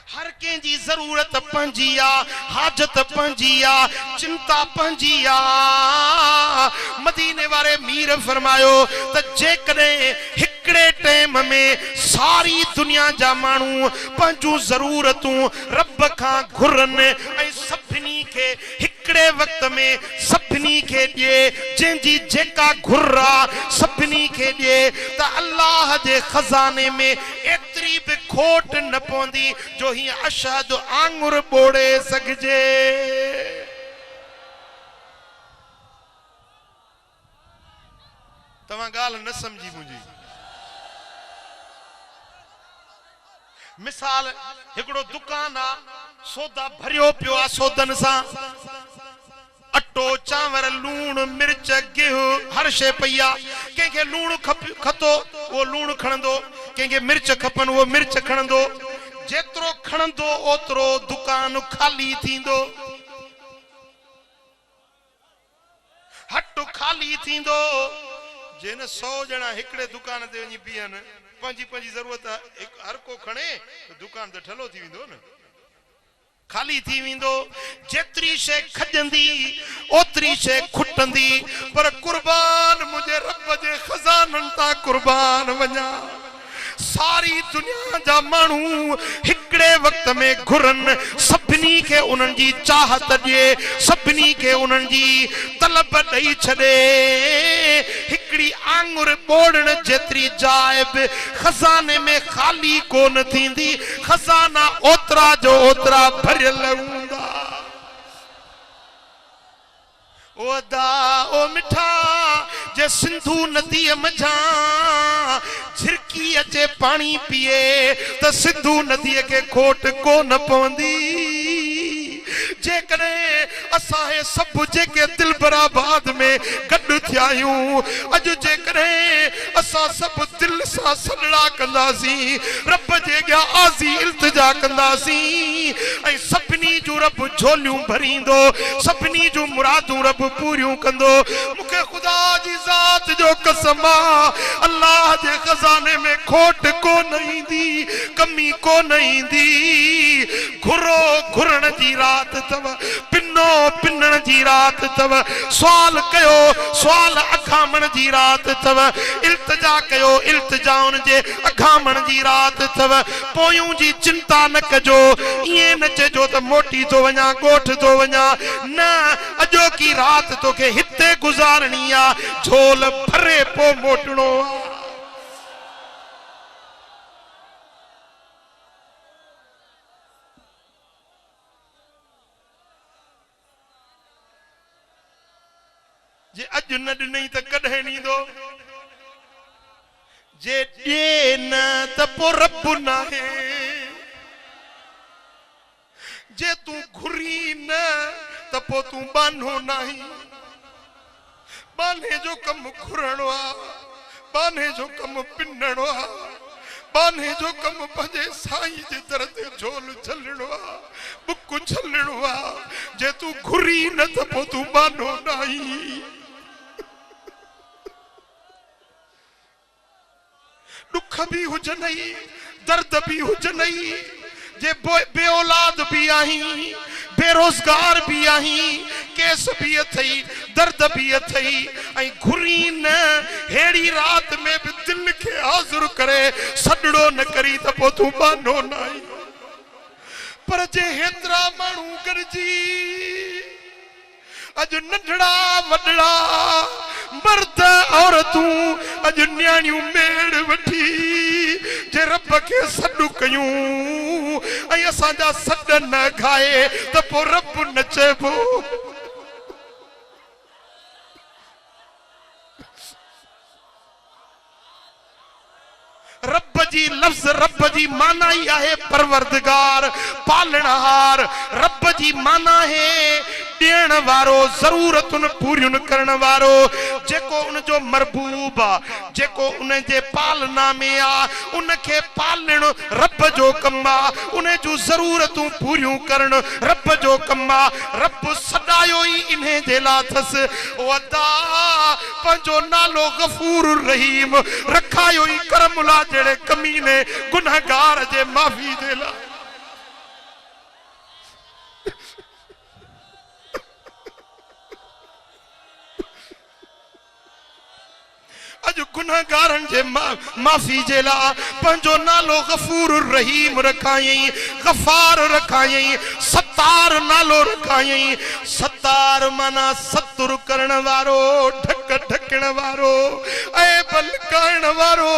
हर कंहिंजी जरूरत पंजी आ, हाजत पंजी आ, चिंता पंजी आ। मदीने वारे मीर फरमायो त जेकॾहिं हिकड़े टाइम में सारी दुनिया जा मानू पंजू जरूरतूं रब खां घुरन ऐं सभिनी के हिकड़े वक्त में सभिनी सभिनी के ॾिए, जंहिंजी जेका घुर्रा सभिनी के ॾिए, त अल्लाह जे खजाने में एतिरी बि खोट न पवंदी जो हीअं अशहद आंगुर ॿोड़े सघिजे। तव्हां ॻाल्हि न सम्झी मुंहिंजी। मिसाल हिकिड़ो दुकान आहे, सौदा भरियो पियो आहे सौदनि सां, अटो चांवर लूण मिर्च गिहु हर शइ पई आहे। कंहिंखे लूण खपो उहो लूण खणंदो, कंहिंखे मिर्च खपनि उहो मिर्च खणंदो। जेतिरो खणंदो ओतिरो दुकान खाली थींदो, हट खाली थींदो। जे न 100 ॼणा हिकिड़े दुकान ते वञी बीहनि, पंहिंजी पंहिंजी ज़रूरत हर को खणे, दुकान त ठलो थी वेंदो न, खाली थी वेंदो। जेतिरी शइ खजंदी ओतिरी शइ खुटंदी, पर कुर्बान मुंहिंजे रब जे खज़ाननि तां कुर्बान वञा। सारी दुनिया जा माण्हू हिकिड़े वक्त में घुरनि, सभिनी खे उन्हनि जी चाहत ॾिए, सभिनी खे उन्हनि जी तलब ॾेई छॾे। हिकिड़ी आंगुर ॿोड़ण जेतिरी जाइ बि खज़ाने में खाली कोन थींदी, खज़ाना ओतिरा जो ओतिरा भरियल हूंदा। ओ दा ओ मिठा जे सिंधु नदीअ मझां झिरकी अचे पाणी पीए त सिंधु नदीअ खे खोट कोन पवंदी। जेकॾहिं असां हे सभु जेके दिलबराबाद में गॾु थिया आहियूं, अॼु जेकॾहिं असां सभु दिलि सां सॾड़ा कंदासीं, रब जे अॻियां आज़ी इल्तिजा कंदासीं, ऐं सभिनी जूं रब झोलियूं भरींदो, सभिनी जूं मुरादूं रब पूरियूं कंदो। मूंखे ख़ुदा जी ज़ात जो कसम आहे, अल्लाह जे खज़ाने में खोट कोन ईंदी, कमी कोन ईंदी। घुरो घुरण जी रात अथव, पिनो पिनण जी रात अथव, सुवाल कयो सुवाल अखामण जी रात अथव, इल्तिजा कयो इल्तिजाउनि जे अखामण जी रात अथव। पोयूं जी चिंता न कजो, ईअं न चइजो त मोटी थो वञा ॻोठ थो वञा, न, अॼोकी रात तोखे हिते गुज़ारणी आहे, झोल भरे पोइ मोटणो आहे। जे अॼु न ॾिनई त कॾहिं ॾींदो, जे ॾे न त पोइ रब नाहे, जे तूं घुरी न त पोइ तूं बानो नाही। बाने जो कमु घुरणो आहे, बाने जो कमु पिनणो आहे, बाने जो कमु पंहिंजे साईं जे दर ते झोल झलणो आहे, बुक झलणो आहे। जे तूं घुरी न त पोइ तूं बानो नाही। दुख भी हुजनई, दर्द भी हुजनई, जे बे औलाद भी आहीं, बेरोजगार भी आहीं, केस भी अथई, दर्द भी अथई, ऐं घुरी न हेड़ी रात में भी दिल खे हाज़िर करे सॾड़ो न करी त पोइ तूं बानो न आई। पर जे हेतिरा माण्हू गॾिजी अॼु नंढड़ा वॾड़ा मर्द औरतूं अॼु न्याणियूं मेड़ वठी जे रब खे सॾु कयूं ऐं असांजा सॾ न घाए त पोइ रब न चइबो। रब जी लफ्ज़ रब जी माना ही आहे परवरदिगार, पालनहार। रब जी माना है ॾियण वारो, ज़रूरतुनि पूरियुनि करण वारो, जेको उन जो मरबूब आ, जेको उन जे पालना में आ, उन खे पालण रब जो कमु आ, उन जूं ज़रूरतूं पूरियूं करण रब जो कमु आ। रब सॾायो ई इन्हे जे लाइ अथसि, वदा पंहिंजो नालो गफ़ूर रहीम रखायो ई करमुला जहिड़े कमीने गुनहगार जे माफ़ी जे लाइ। अॼु गुनहगारनि जे माफ़ी जे लाइ पंहिंजो नालो गफ़ूर रहीम रखायई, गफ़ार रखायई। 7 सत्तार नालो रखाई। सत्तार माना सतुर करण वारो, ढक ढकण वारो, ऐब लुकाइण वारो।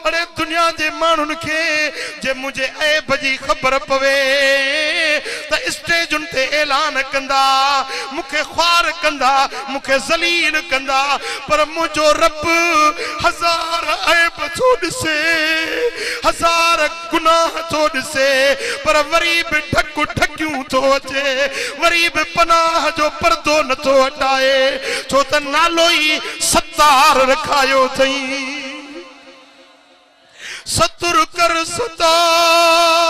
अरे दुनिया जे माण्हुनि खे जे मुझे ऐब जी ख़बर पवे त स्टेजुन ते ऐलान कंदा, मुखे ख्वार कंदा, मुखे ज़लील कंदा, पर मुझो रब हजार ऐब थो ॾिसे, हजार गुनाह थो ॾिसे, पर वरी बि ढक ढकियूं थो अचे, वरी बि पनाह जो पर्दो नथो हटाए, छो त नालो ई सत्तार रखायो अथई। सतुर कर सतार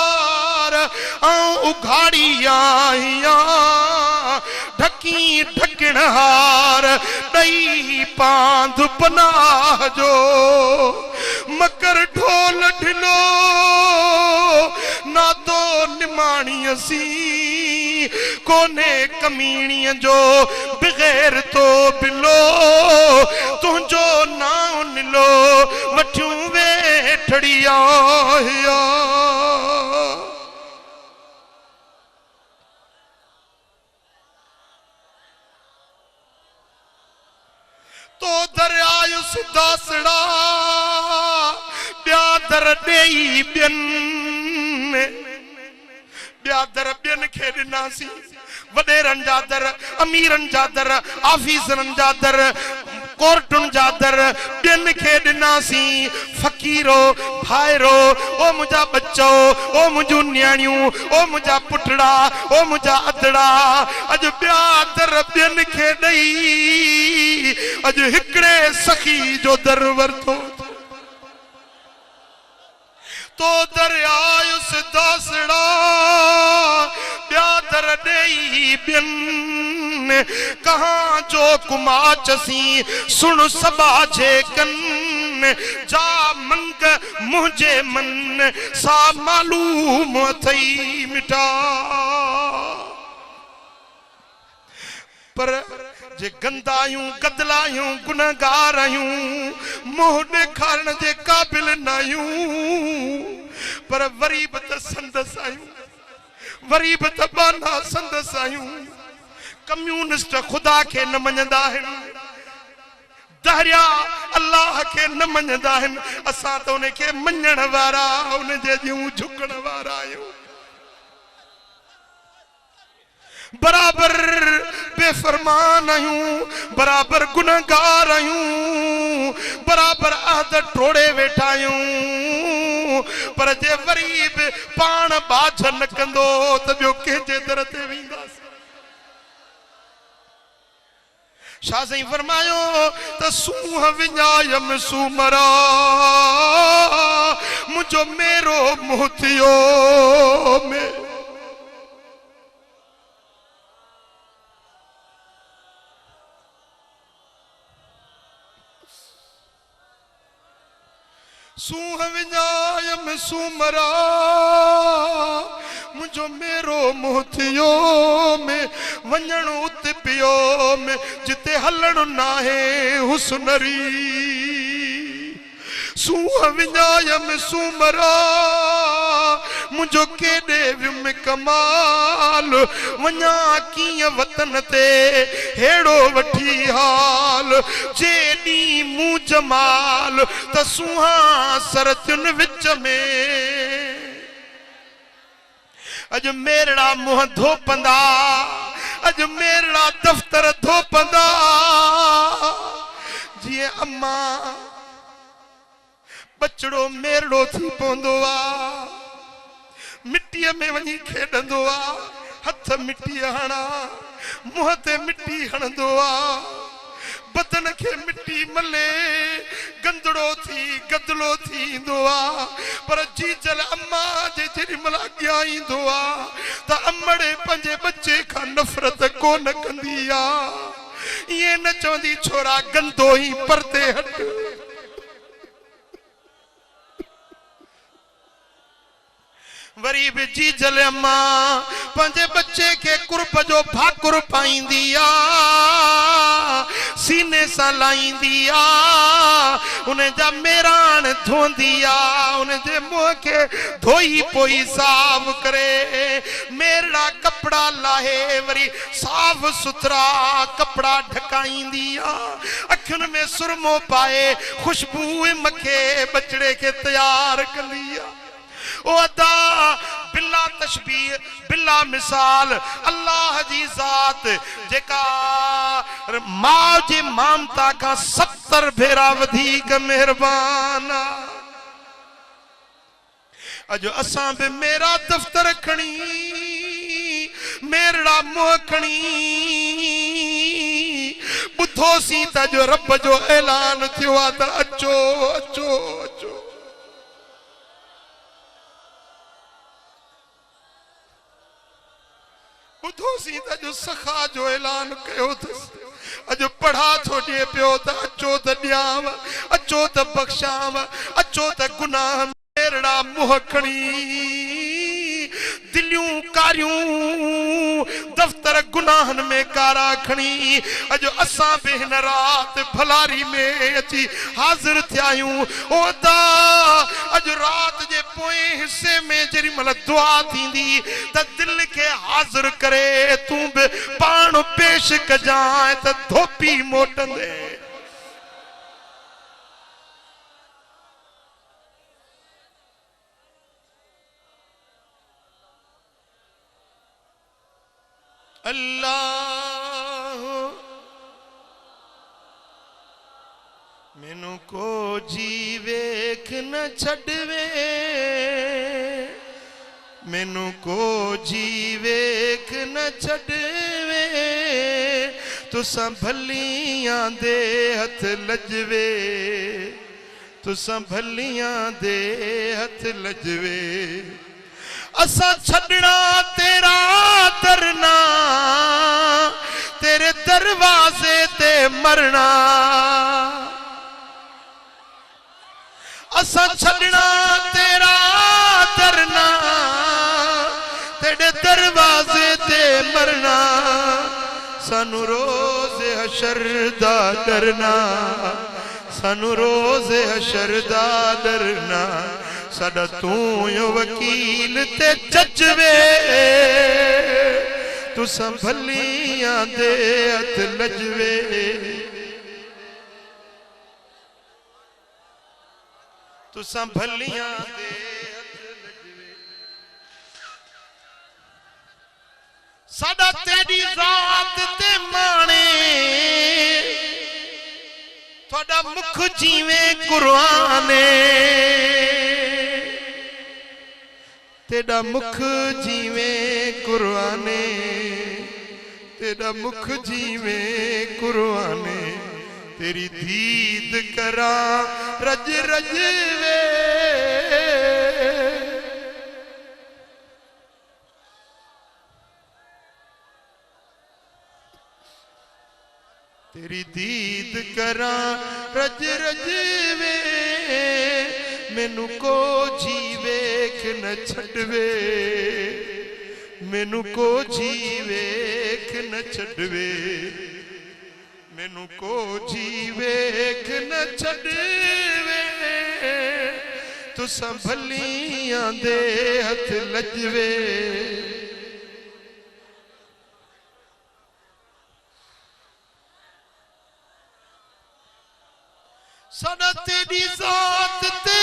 आऊं उघाड़ी आहियां, ढकी ढकण हार ॾई पांध पनाह जो। मकर ढोल ढिलो नादो निमाणीअ सी, कोने कमीणीअ जो बग़ैर तो बिलो, तुंहिंजो नाम निलो वठियूं वेठड़िया। तो दरियायो सिदासड़ा ब्यादर ॾेई ॿियनि, ब्यादर ॿियनि खे ॾिनासीं, वॾेरनि जा दर, अमीरनि जा दर, आफीसरनि जा दर, कोर्टुनि जा दर ॿियनि खे ॾिनासीं। फ़कीरो भाइरो, ओ मुंहिंजा बच्चो, ओ मुंहिंजूं न्याणियूं, ओ मुंहिंजा पुटड़ा, ओ मुंहिंजा अदड़ा, अॼु ॿिया दर ॿियनि खे ॾेई अॼु हिकिड़े सखी जो दर वरितो। तो दरियायो सिदासड़ा ॿिया दर ॾेई ॿियनि, कहाँ जो कुमाचसी सुन सबा जे कन, जा मंग मुझे मन सा मालूम थई मिठा। पर जे गंदायूं गदलायूं गुनहगार आहियूं, मोह ॾेखारण जे क़ाबिल न आहियूं, पर वरी बि त संदसि आहियूं, वरी बि त बाना संदसि आहियूं। कम्यूनिस्ट ख़ुदा खे न मञंदा आहिनि, दहरिया अल्लाह खे न मञंदा आहिनि, असां त उन खे मञण वारा, उन जे ॾियूं झुकण वारा आहियूं। बराबर बेफरमान आहियूं, बराबर गुनहगार आहियूं, बराबर अहद टोड़े वेठा आहियूं, पर जे वरी बि पाण बाझ न कंदो त ॿियो कंहिंजे दर ते वेंदासीं। शाह साईं फरमायो त सूह विञायम सूमरा, मुंहिंजो मेरो मुंहुं थियो में। सूह विञायम सूमरा, मुंहिंजो मेरो मुंहुं थियो में, वञण उत पियो में जिते हलण नाहे हुस्नरी। सूह विञायम सूमरा, मुंहिंजो केॾे वियुम कमाल, वञा कीअं वतन ते हेड़ो वठी हाल, जे ॾींहुं मूं जमाल त सूहा सरतियुनि विच में। अॼु मेरड़ा मुंहं धोपंदा, अॼु मेरड़ा दफ़्तर धोपंदा, जीअं अम्मा बचड़ो मेरड़ो थी पवंदो आहे, मिट्टीअ में वञी खेॾंदो आहे, हथ मिट्टी हणा, मुंहं ते मिट्टी हणंदो आहे, बदन खे मिट्टी मले, गंदड़ो थी गदलो थींदो आहे। पर जीजल अम्मा जे जेॾी महिल अॻियां ईंदो आहे त अमड़े पंहिंजे बच्चे खां नफ़रत कोन कंदी आहे, ईअं न चवंदी छोरा गंदो ई परते हट। वरी भी जीजल अम्मा पंहिंजे बच्चे के कुर्ब जो भाकुर पाईंदी आ, सीने सां लाईंदी आ, उन्हें जा मेरान धोंदिया उन्हें जे मुँह के धोई पोई साफ करे मेरा कपड़ा लाहे वरी साफ सुथरा कपड़ा ढकाई दिया अखियुनि में सुरमो पाए खुशबू मखे बचड़े के तैयार कर लिया ओ अदा बिल्ला तशबीह बिल्ला मिसाल अल्लाह जी ज़ात जेका मां जी ममता का 70 भेरा वधीक मेहरबान अजो असां भी मेरा दफ्तर खणी मेरा मुंह खणी बुधो सी त जो रब जो ऐलान थियो आ त अचो अचो अचो बुधो सी त जो सखा जो ऐलान कयो अजो पढ़ा थो ॾिए पियो त अचो त ॾियांव अचो त बख़्शांव अचो त गुनाह मेरड़ा मुंह खणी दिलियूं कारियूं दफ्तर गुनाहन में कारा खणी अजो असां बि हिन रात भलारी में अची हाज़िर थियायूं ओ दा अजो रात जे पोए हिस्से में जेरी मल दुआ थींदी त दिल के हाज़िर करे तू भी पान पेश कजाए त धोपी मोटंदे अल्लाह मैनू को जीवेख न छड़वे मैनू को जीवेख न छड़वे तुसां भलियां दे हथ लजवे तुसां भलियां दे हथ लजवे असा छड़ना तेरा दरना तेरे दरवाजे ते मरना असा छड़ना तेरा दरना तेरे दरवाजे ते मरना सानू रोज़ हशर दा डरना सानू रोज़ हशर दा डरना साडा तू यो वकील ते जजवे तुसां भलियां दे हथ लजवे तुसां भलियां दे हथ लजवे साडा तेरी ज़ात ते माने थोड़ा मुख जीवे कुराने तेरा मुख जीवे कुराने तेरा मुख जीवे कुराने तेरी दीद करा रज रज वे तेरी दीद करा रज रज वे मैनू को जीवेख न छड़वे मैनू को जीवेख न छड़वे मैनू को जीवेख न छड़वे तुसां भलियां दे हथ लजवे साडा तेरी ज़ात ते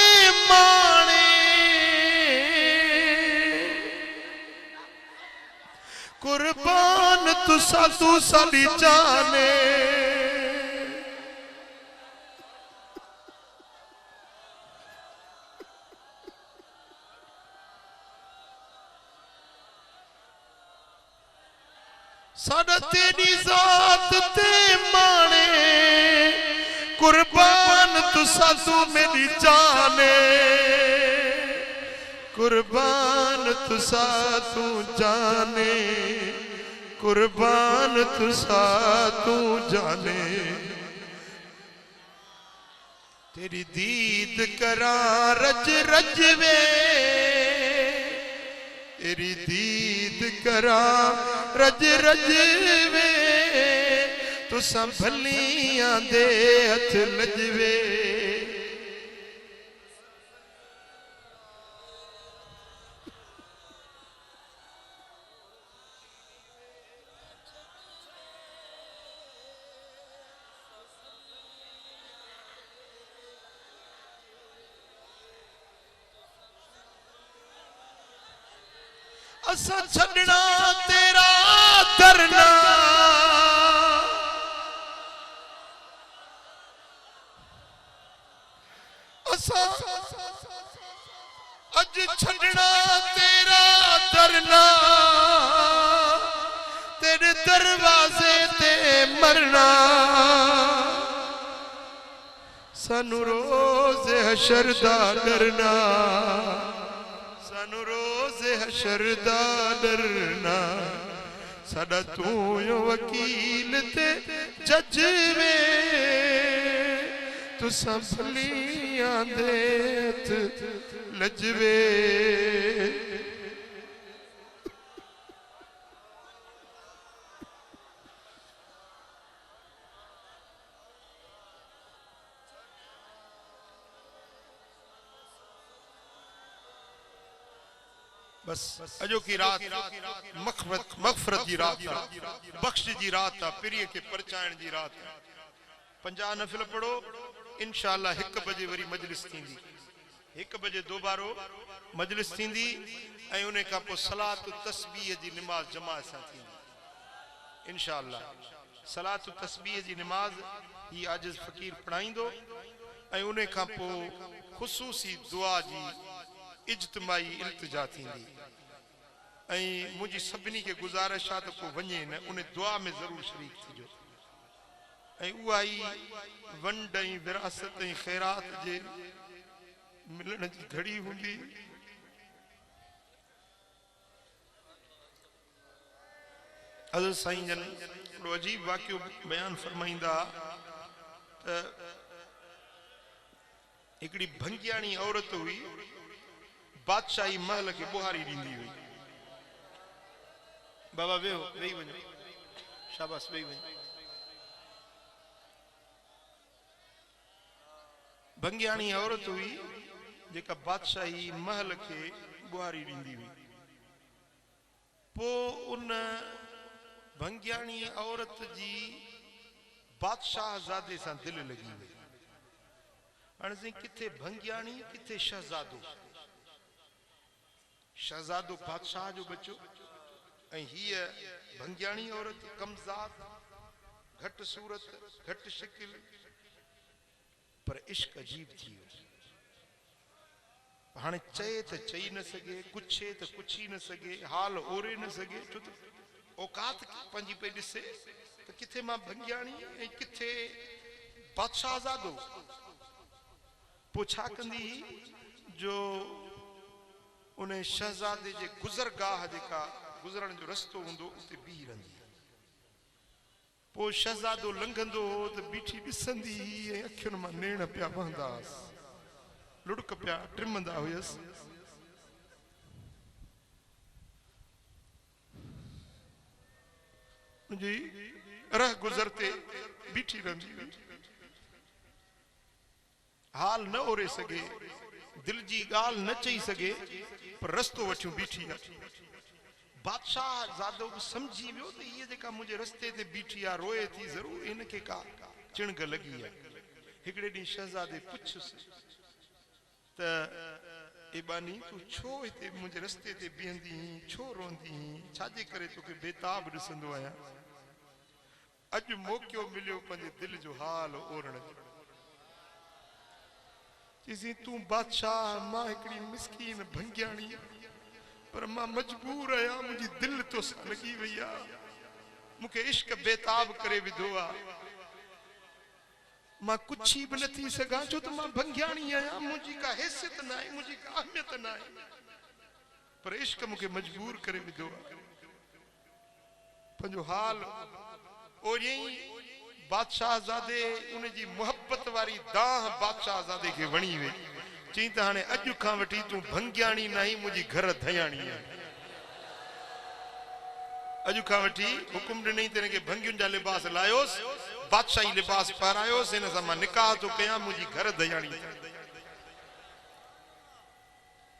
माने कुर्बान तुसा तू साडी जाने साडा तेरी ज़ात ते माने कुर्बान तुसा तू मेरी जाने कुर्बान तुसा तू जाने कुर्बान तुसा तू जाने तेरी दीद करा रज रजवे तेरी दीद करा रज रजवे तुसां भलियां दे हथ लजवे असा छड़ना तेरा दरना असा अज छड़ना तेरा दरना तेरे दरवाजे ते मरना सानू रोज़ हशर दा डरना सानू रोज़ हशर दा डरना साडा तू यो वकील ते जज वे तू संभलियां दे लजवे बस अजो की रात मगफरत जी रात बख्श जी रात प्रिय के परचायण जी रात 50 नफिल पढ़ो इंशाअल्लाह 1 बजे वरी मजलिस थींदी 1 बजे दोबारो मजलिस थींदी ऐं उन का पो सलात तस्बीह जी नमाज जमात सां थींदी इंशाअल्लाह सलात तस्बीह जी नमाज ही आजिज़ फकीर पढ़ाईंदो ऐं उन का पो खुसूसी दुआ जी इज्तिमाई इल्तिजा थींदी ऐं मुझी सभिनी के गुजारिश आहे त को वञे न उन दुआ में ज़रूर शरीक थीजो ऐं उहा ई वंड ऐं विरासत ऐं ख़ैरात जे मिलण जी घड़ी हूंदी हज़रत साईं जन हिकिड़ो अजीब वाक़ियो बयान फरमाईंदा त हिकिड़ी भंगियाणी औरत हुई बादशाही महल के बुहारी ॾींदी हुई बाबा वेहो वेही वञो शाबाश वेही वञो भंगियाणी औरत हुई जेका बादशाही महल के बुहारी ॾींदी हुई पो उन भंगियाणी औरत जी बादशाह ज़ादे सां दिल लगी वई हाणे साईं किथे भंगियाणी किथे शहजादो शहजादो बादशाह जो बच्चो ऐं हीअ भंगियाणी औरत कमज़ात घट सूरत घट शिकिल पर इश्क अजीब थी वियो हाणे चए त चई न सघे कुछे त कुछी न सघे हाल ओरे न सघे छो त औकात पंहिंजी पई ॾिसे त किथे मां भंगियाणी ऐं किथे बादशाह ज़ादो पोइ छा कंदी जो उन शहजादे जे गुज़रगाह जेका गुज़रण जो रस्तो हूंदो उते बीही रहंदी पोइ शहजादो लंघंदो त बीठी ॾिसंदी ऐं अखियुनि मां नेण पिया वहंदा लुड़क पिया टिमंदा हुयसि मुंहिंजी रह गुज़रते बीठी रहंदी हाल न ओरे सघे दिल जी ॻाल्हि न चई सघे पर रस्तो वठियूं बीठी आहे बादशाह ज़ादो समझी वियो त हीअ जेका मुंहिंजे रस्ते ते बीठी आहे रोए थी ज़रूर हिनखे का चिणग लॻी आहे हिकिड़े ॾींहुं शहज़ादे पुछुसि त एबानी तूं छो हिते मुंहिंजे रस्ते ते बीहंदी छो रोंदी छाजे करे तोखे बेताब ॾिसंदो आहियां अॼु मौक़ो मिलियो पंहिंजे दिलि जो हाल ओरण जो चईसीं तूं बादशाह मां हिकिड़ी मिसकीन भंगियाणी पर मां मजबूर आहियां मुंहिंजी दिलि तोसां लॻी वई आहे मूंखे इश्क बेताब करे विधो आहे मां कुछ बि न थी सघां छो त मां भंगियाणी आहियां मुंहिंजी का हैसियत न आहे मुंहिंजी का अहमियत न आहे पर इश्क मूंखे मजबूर करे विधो आहे पंहिंजो हाल ओरियई बादशाह ज़ादे उन जी मोहब्बत वारी दाह बादशाह ज़ादे खे वणी वई चई त हाणे अॼु खां वठी तूं भंगियाणी न आहीं मुंहिंजी घर धयाणी आहे अॼु खां वठी हुकुम ॾिनई त हिनखे भंगियुनि जा लिबास लायोसि बादशाही लिबास पारायोसि हिन सां मां निकाह थो कयां मुंहिंजी घर धयाणी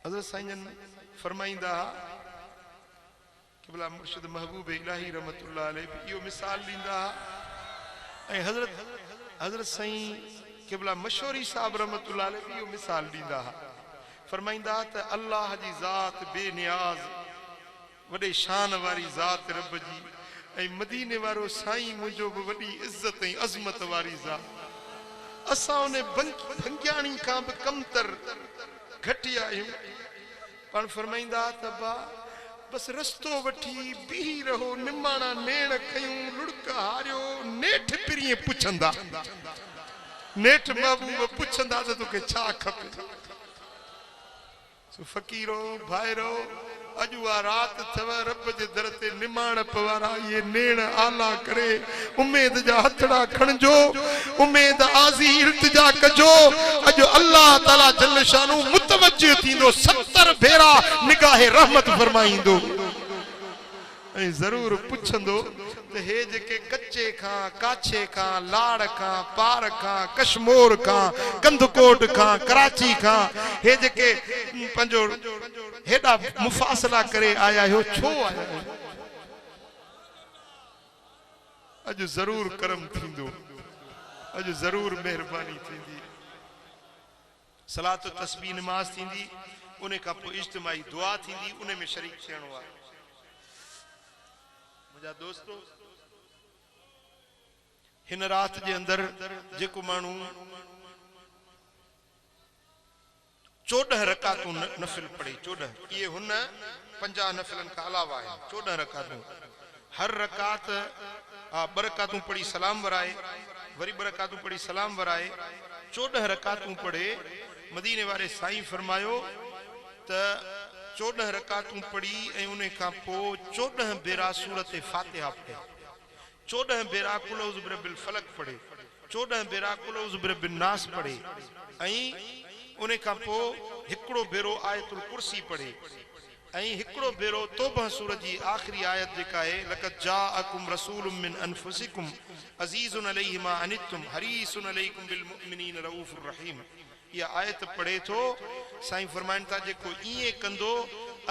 हज़रत साईं जन फरमाईंदा कि भला मुर्शिद महबूब इलाही रहमतुल्लाह अलैह इहो मिसाल ॾींदा ऐं हज़रत साईं किबला मशहूरी साहब रहमतुल्लाह अलैह इहो मिसाल ॾींदा फरमाईंदा त अल्लाह जी ज़ात बेनियाज़ वडे शान वारी ज़ात रब जी ऐं मदीने वारो साईं मुझो भी वडी इज्जत ऐं अज़मत वारी ज़ात असां उन भंगियाणी खां भी कमतर घटिया आहियूं पाण फरमाईंदा तबा बस रस्तो वठी बीही रहो निमाणा नेण कयूं लुड़का हारियो नेठ पिरिये पुछंदा नेठ महबूब पुछंदा त तोखे छा खपे सो फकीरो भाइरो अॼु आ रात थव रब जे दर ते निमाण पवारा ये नेण आला करे उम्मीद जा हथड़ा खणजो उम्मीद आज़ी इल्तिजा कजो अॼु अल्लाह ताला जल शानू मुतवज्जो थींदो 70 भेरा निगाह रहमत फरमाईंदो ऐं जरूर पुछंदो त हे जेके कच्चे खां काछे खां लाड़ खां पार खां कश्मीर खां कंदकोट खां कराची खां हे जेके पंजो हेडा मुफासला करे आया हो छो आया हो अज जरूर करम थींदो अज जरूर मेहरबानी थींदी सलात तस्बीह नमाज थींदी उन का पोइ इज्तिमाई दुआ थींदी उन में शरीक थियणो आहे मुझा दोस्तों हिन रात जे अंदर जेको मानू 14 रकातों नफिल पढ़े 14 ये हुन 50 नफिलन का अलावा है 14 रकातों हर रकात 2 रकातों पढ़ी सलाम वराए वरी 2 रकातों पढ़ी सलाम वराए 14 रकातों पढ़े मदीने वाले साईं फरमायो त 14 रकातों पढ़ी ऐं उन खां पोइ 14 बेरा सूरत फातिहा पढ़े 14 बेरा कुल औज़ बिरब्बिल फलक पढ़े 14 बेरा कुल औज़ बिरब्बिन नास पढ़े ऐं उन खां पोइ हिकिड़ो भेरो आयतुल कुर्सी पढ़े ऐं हिकिड़ो भेरो तौबह सूरत जी आखिरी आयत जेका आहे लक़द जाअकुम रसूलुम मिन अनफुसिकुम अज़ीज़ुन अलैहि मा अनित्तुम हरीसुन अलैकुम बिल मुमिनीन रऊफुर रहीम या आयत पढ़े तो साईं फरमाइन था जेको इए कंदो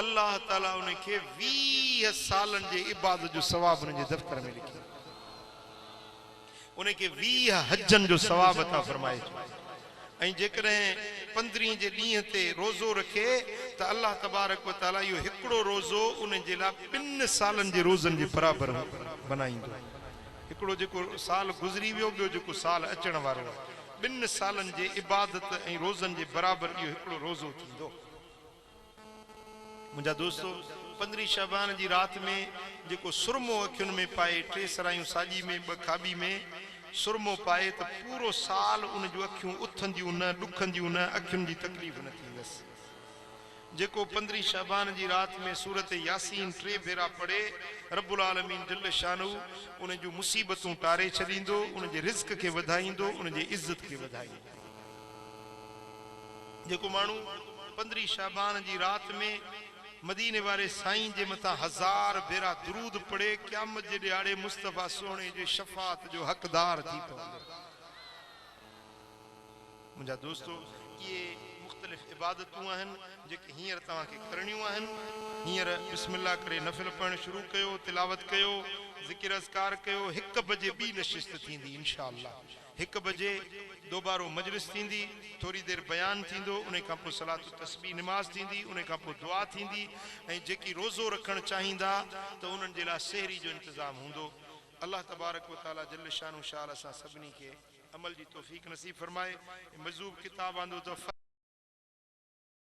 अल्लाह ताला उनके 20 सालन जे इबादत जो सवाब उनके दफ्तर में लिखी उनके 20 हजन जो सवाब अता फरमाए ऐं जेकॾहिं 15 जे ॾींहं ते रोज़ो रखे त अल्लाह तबारक व तआला यो हिकिड़ो रोज़ो उन जे लाइ 2 सालन जे रोज़न जे बराबर बनाईंदो हिकिड़ो जेको साल गुज़री वियो ॿियो जेको साल अचण वारो 2 सालन जे इबादत ऐं रोज़न जे बराबर इहो हिकिड़ो रोज़ो थींदो मुंहिंजा दोस्तो 15 शबान जी रात में जेको सुरमो अखियुनि में पाए 3 सरायूं साॼी में 2 खाॿी में सुरमो पाए त पूरो साल उन जूं अखियूं उथंदियूं न ॾुखंदियूं न अखियुनि जी तकलीफ़ न थींदसि जेको 15 शबान जी रात में सूरत यासीन 3 भेरा पढ़े रब्बुल आलमीन जल शानू उन जूं मुसीबतूं टारे छॾींदो उन जे रिज़्क खे वधाईंदो उन जे इज़त खे वधाईंदो जेको माण्हू 15 शबान जी रात में मदीने वाले साईं जे मथा 1000 भेरा दुरूद पढ़े क़यामत जे ॾियारे मुस्तफ़ा सोने जे शफ़ाअत जो हक़दार थी पवंदो मुंहिंजा दोस्तो ये मुख़्तलिफ़ इबादतूं आहिनि जेके हींअर तव्हांखे करणियूं आहिनि हींअर बिस्मिल्लाह करे नफ़िल पढ़णु शुरू कयो तिलावत कयो ज़िक्र अज़कार कयो 1 बजे ॿी नशिस्त थींदी इंशाअल्लाह 1 बजे दोबारो मजलिस थींदी थोड़ी देर बयान थींदो उन खां पोइ सलात तस्बीह नमाज थींदी उन खां पोइ दुआ थींदी ऐं जेकी रोज़ो रखणु चाहींदा त उन्हनि जे लाइ सहरी जो इंतज़ाम हूंदो अल्लाह तबारक व तआला जल शानु शाल असां सभिनी खे अमल जी तौफ़ीक़ नसीब फरमाए मज़ूब किताब आंदो त